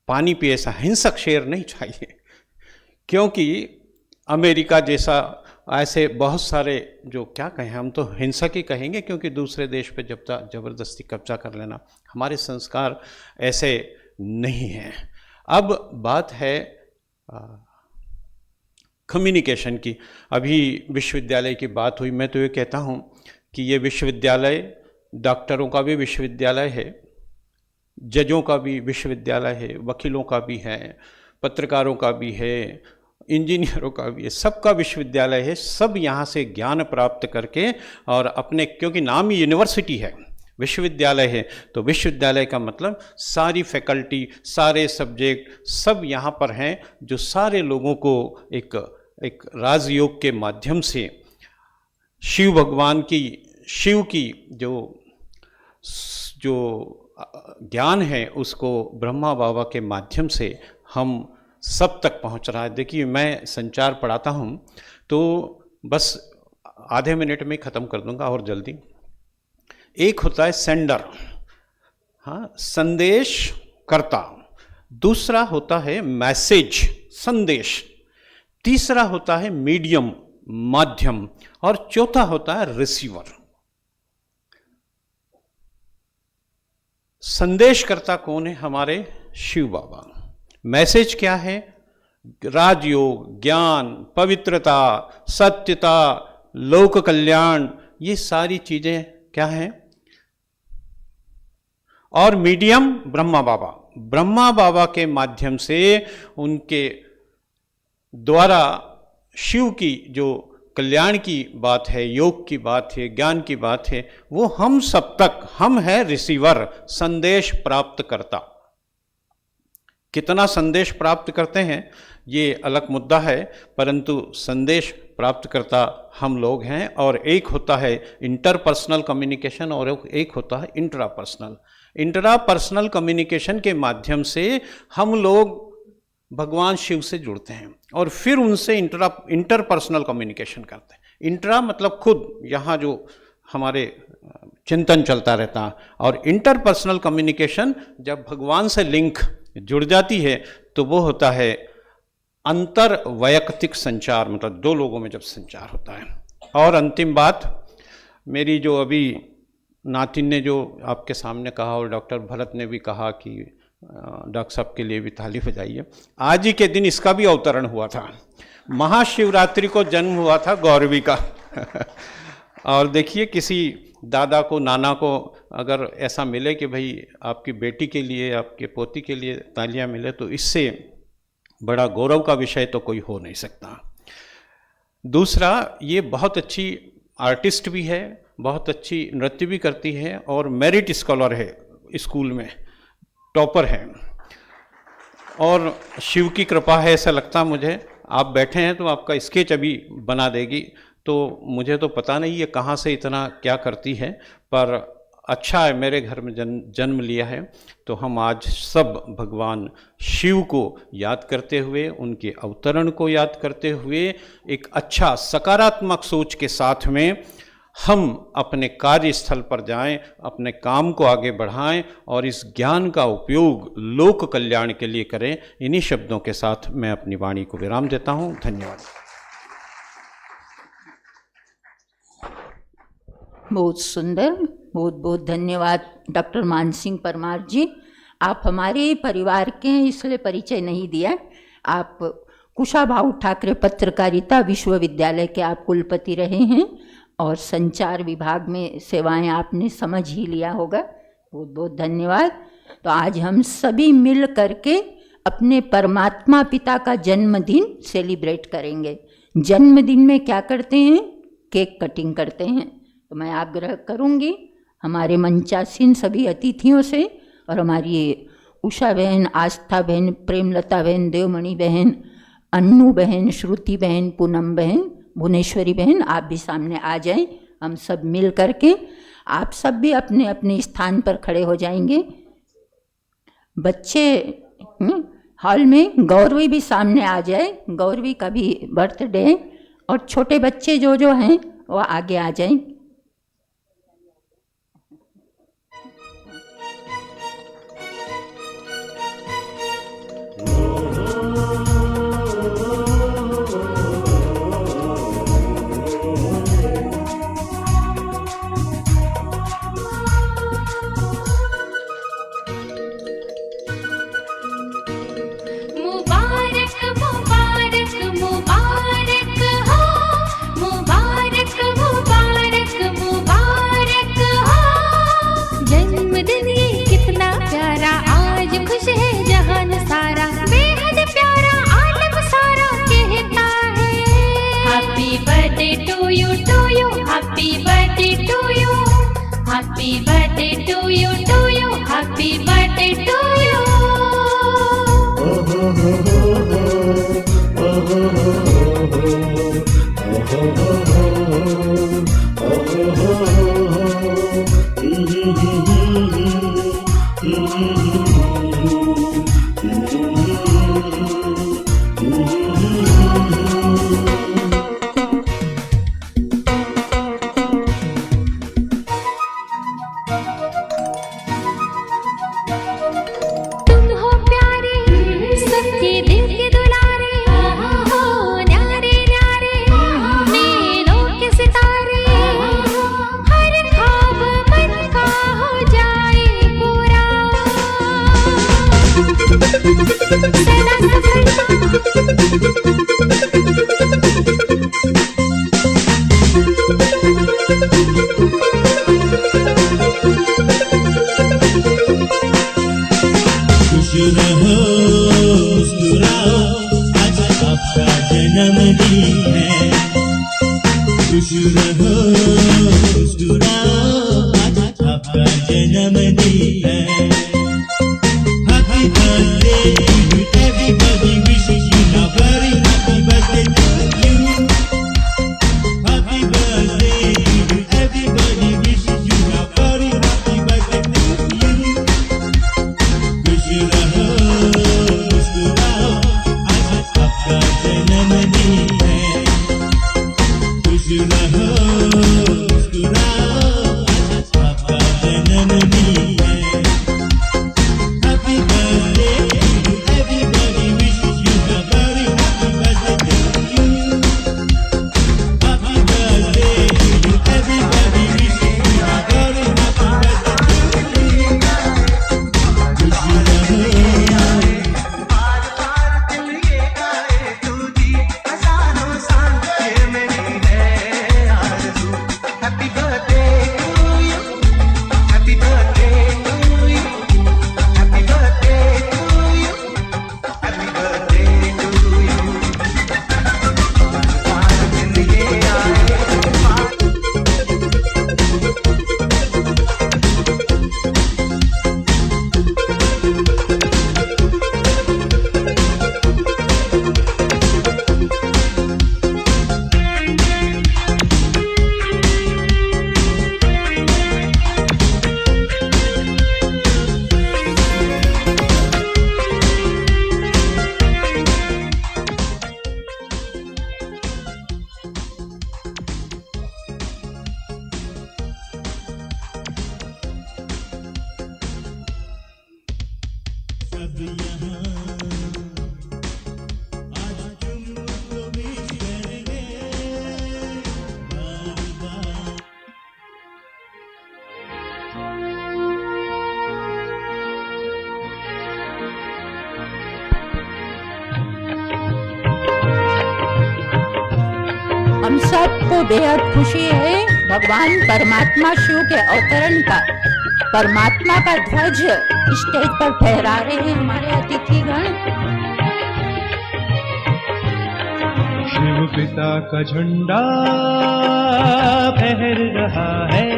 पानी पिए, ऐसा हिंसक शेर नहीं चाहिए। क्योंकि अमेरिका जैसा ऐसे बहुत सारे जो क्या कहें, हम तो हिंसक ही कहेंगे, क्योंकि दूसरे देश पे जबरदस्ती कब्जा कर लेना, हमारे संस्कार ऐसे नहीं हैं। अब बात है कम्युनिकेशन की। अभी विश्वविद्यालय की बात हुई, मैं तो ये कहता हूँ कि ये विश्वविद्यालय डॉक्टरों का भी विश्वविद्यालय है, जजों का भी विश्वविद्यालय है, वकीलों का भी है, पत्रकारों का भी है, इंजीनियरों का भी है, सबका विश्वविद्यालय है। सब यहाँ से ज्ञान प्राप्त करके और अपने, क्योंकि नाम ही यूनिवर्सिटी है, विश्वविद्यालय है, तो विश्वविद्यालय का मतलब सारी फैकल्टी, सारे सब्जेक्ट सब यहाँ पर हैं, जो सारे लोगों को एक राजयोग के माध्यम से शिव भगवान की, शिव की जो ज्ञान है उसको ब्रह्मा बाबा के माध्यम से हम सब तक पहुंच रहा है। देखिए, मैं संचार पढ़ाता हूं तो बस आधे मिनट में ख़त्म कर दूंगा और जल्दी। एक होता है सेंडर, हाँ, संदेश करता। दूसरा होता है मैसेज, संदेश। तीसरा होता है मीडियम, माध्यम। और चौथा होता है रिसीवर। संदेशकर्ता कौन है? हमारे शिव बाबा। मैसेज क्या है? राजयोग, ज्ञान, पवित्रता, सत्यता, लोक कल्याण, ये सारी चीजें क्या हैं? और मीडियम ब्रह्मा बाबा। ब्रह्मा बाबा के माध्यम से, उनके द्वारा शिव की जो कल्याण की बात है, योग की बात है, ज्ञान की बात है, वो हम सब तक, हम हैं रिसीवर, संदेश प्राप्त करता। कितना संदेश प्राप्त करते हैं ये अलग मुद्दा है, परंतु संदेश प्राप्त करता हम लोग हैं। और एक होता है इंटरपर्सनल कम्युनिकेशन और एक होता है इंट्रापर्सनल। इंट्रापर्सनल कम्युनिकेशन के माध्यम से हम लोग भगवान शिव से जुड़ते हैं और फिर उनसे इंटरपर्सनल कम्युनिकेशन करते हैं। इंट्रा मतलब खुद, यहाँ जो हमारे चिंतन चलता रहता, और इंटरपर्सनल कम्युनिकेशन जब भगवान से लिंक जुड़ जाती है तो वो होता है अंतर वैयक्तिक संचार, मतलब दो लोगों में जब संचार होता है। और अंतिम बात, मेरी जो अभी नातिन ने जो आपके सामने कहा और डॉक्टर भरत ने भी कहा कि डॉक्टर साहब के लिए भी ताली बजाइए। आज ही के दिन इसका भी अवतरण हुआ था। महाशिवरात्रि को जन्म हुआ था गौरवी का। और देखिए, किसी दादा को, नाना को अगर ऐसा मिले कि भाई आपकी बेटी के लिए, आपके पोती के लिए तालियां मिले, तो इससे बड़ा गौरव का विषय तो कोई हो नहीं सकता। दूसरा, ये बहुत अच्छी आर्टिस्ट भी है, बहुत अच्छी नृत्य भी करती है और मेरिट स्कॉलर है, स्कूल में टॉपर है। और शिव की कृपा है, ऐसा लगता मुझे। आप बैठे हैं तो आपका स्केच अभी बना देगी, तो मुझे तो पता नहीं ये कहाँ से इतना क्या करती है, पर अच्छा है मेरे घर में जन्म लिया है। तो हम आज सब भगवान शिव को याद करते हुए, उनके अवतरण को याद करते हुए, एक अच्छा सकारात्मक सोच के साथ में हम अपने कार्यस्थल पर जाएं, अपने काम को आगे बढ़ाएं और इस ज्ञान का उपयोग लोक कल्याण के लिए करें। इन्हीं शब्दों के साथ मैं अपनी वाणी को विराम देता हूं। धन्यवाद। बहुत सुंदर, बहुत बहुत धन्यवाद डॉक्टर मानसिंह परमार जी। आप हमारे परिवार के हैं इसलिए परिचय नहीं दिया। आप कुशाभाऊ ठाकरे पत्रकारिता विश्वविद्यालय के आप कुलपति रहे हैं और संचार विभाग में सेवाएं आपने समझ ही लिया होगा। बहुत बहुत धन्यवाद। तो आज हम सभी मिल करके अपने परमात्मा पिता का जन्मदिन सेलिब्रेट करेंगे। जन्मदिन में क्या करते हैं? केक कटिंग करते हैं। तो मैं आग्रह करूंगी हमारे मंचासीन सभी अतिथियों से और हमारी उषा बहन, आस्था बहन, प्रेमलता बहन, देवमणि बहन, अन्नू बहन, श्रुति बहन, पूनम बहन, भुवनेश्वरी बहन, आप भी सामने आ जाएं। हम सब मिल करके, आप सब भी अपने अपने स्थान पर खड़े हो जाएंगे। बच्चे हॉल में, गौरवी भी सामने आ जाए, गौरवी का भी बर्थडे, और छोटे बच्चे जो हैं वो आगे आ जाएं। मुबारक मुबारक मुबारक हो, मुबारक मुबारक मुबारक हो। जन्मदिन ये कितना प्यारा, आज खुश है जहान सारा, बेहद प्यारा आलम सारा कहता है। Happy birthday to you, to you, happy birthday to you, happy birthday to you, to you, happy birthday to you. खुश रहो मुस्कुराओ आज आपका जन्मदिन है Happy birthday to you everybody wishes you a very happy birthday to you Happy birthday to you everybody wishes you a very happy birthday to you खुश रहो मुस्कुराओ आज आपका जन्मदिन है खुश रहो मुस्कुराओ आज आपका जन्मदिन है Happy birthday to you everybody wishes you a very happy birthday to you Happy birthday to you everybody wishes you a very happy birthday to you खुश रहो Happy birthday to you. Happy birthday to you. Happy birthday to you. Happy birthday to you. सब यहाँ आज तुमको wish करेंगे बार बार हम सबको बेहद खुशी है भगवान परमात्मा शिव के अवतरण का। परमात्मा का ध्वज स्टेज पर फहरा रहे हैं हमारे अतिथिगण। शिव पिता का झंडा फहर रहा है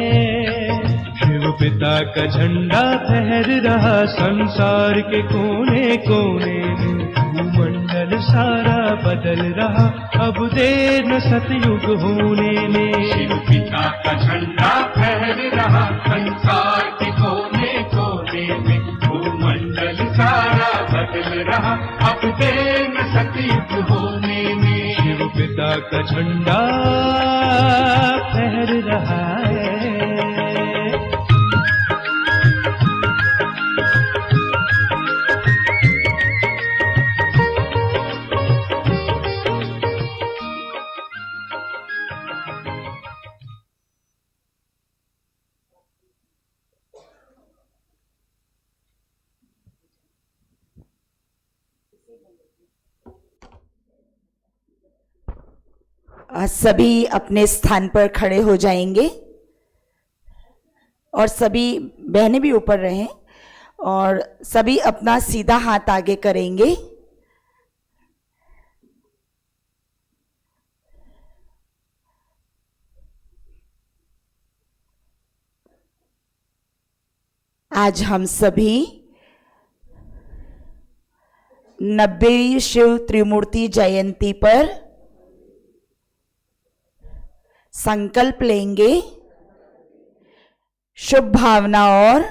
शिव पिता का झंडा फहर रहा संसार के कोने कोने में भूमंडल सारा बदल रहा अब देर न सतयुग होने में शिव पिता का झंडा फहर रहा संसार के कोने कोने में भूमंडल सारा बदल रहा अब देर न सतयुग होने में शिव पिता का झंडा फहर रहा है सभी अपने स्थान पर खड़े हो जाएंगे और सभी बहनें भी ऊपर रहें और सभी अपना सीधा हाथ आगे करेंगे। आज हम सभी 90वीं शिव त्रिमूर्ति जयंती पर संकल्प लेंगे शुभ भावना और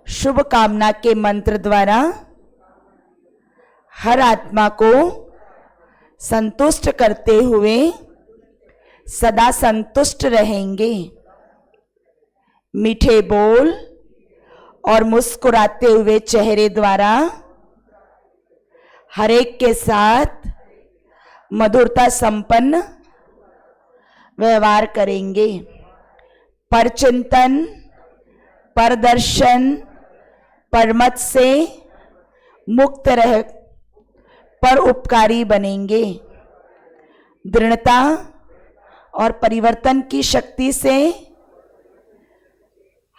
शुभ कामना के मंत्र द्वारा हर आत्मा को संतुष्ट करते हुए सदा संतुष्ट रहेंगे। मीठे बोल और मुस्कुराते हुए चेहरे द्वारा हर एक के साथ मधुरता संपन्न व्यवहार करेंगे। परचिंतन, परदर्शन, परमत से मुक्त रह पर उपकारी बनेंगे। दृढ़ता और परिवर्तन की शक्ति से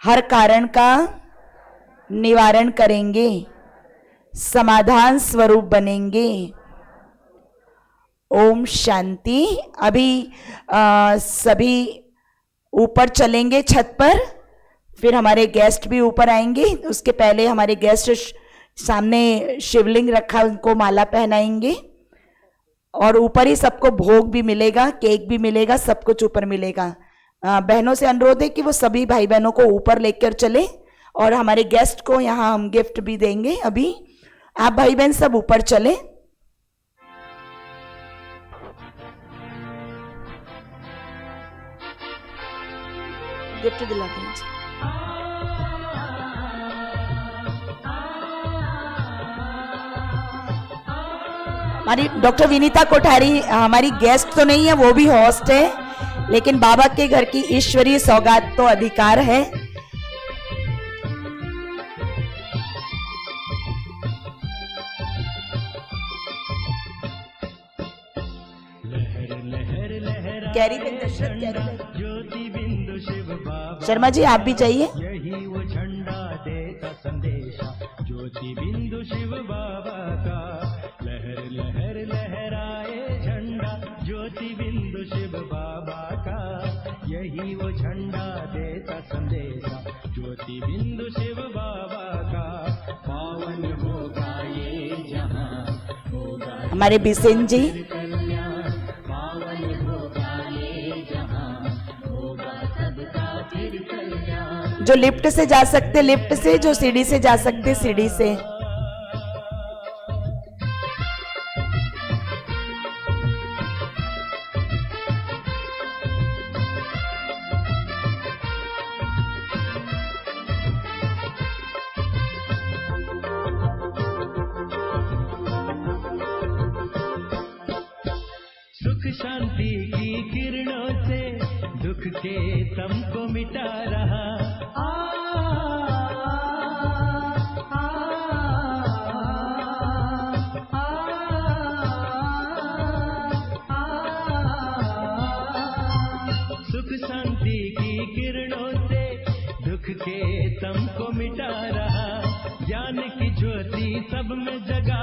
हर कारण का निवारण करेंगे। समाधान स्वरूप बनेंगे ओम शांति। अभी सभी ऊपर चलेंगे छत पर, फिर हमारे गेस्ट भी ऊपर आएंगे। उसके पहले हमारे गेस्ट सामने शिवलिंग रखा, उनको माला पहनाएंगे और ऊपर ही सबको भोग भी मिलेगा, केक भी मिलेगा, सब कुछ ऊपर मिलेगा। बहनों से अनुरोध है कि वो सभी भाई बहनों को ऊपर लेकर चले और हमारे गेस्ट को यहाँ हम गिफ्ट भी देंगे। अभी आप भाई बहन सब ऊपर चले। गिफ्ट दिला दीजिए। हमारी डॉक्टर विनीता कोठारी हमारी गेस्ट तो नहीं है, वो भी होस्ट है, लेकिन बाबा के घर की ईश्वरीय सौगात तो अधिकार है। कैरी बिंदु दशरथ, कैरी बिंदु। शर्मा जी आप भी जाइए। यही वो झंडा देता संदेशा, ज्योति बिंदु शिव बाबा का। लहर लहर लहराए झंडा, ज्योति बिंदु शिव बाबा का। यही वो झंडा देता संदेशा, ज्योति बिंदु शिव बाबा का। पावन होगा ये जहां, होगा हमारे बिसेन जी। जो लिफ्ट से जा सकते लिफ्ट से, जो सीढ़ी से जा सकते सीढ़ी से। सुख शांति की किरणों से दुख के तम को मिटा रहा। सुख शांति की किरणों से दुख के तम को मिटा रहा। ज्ञान की ज्योति सब में जगा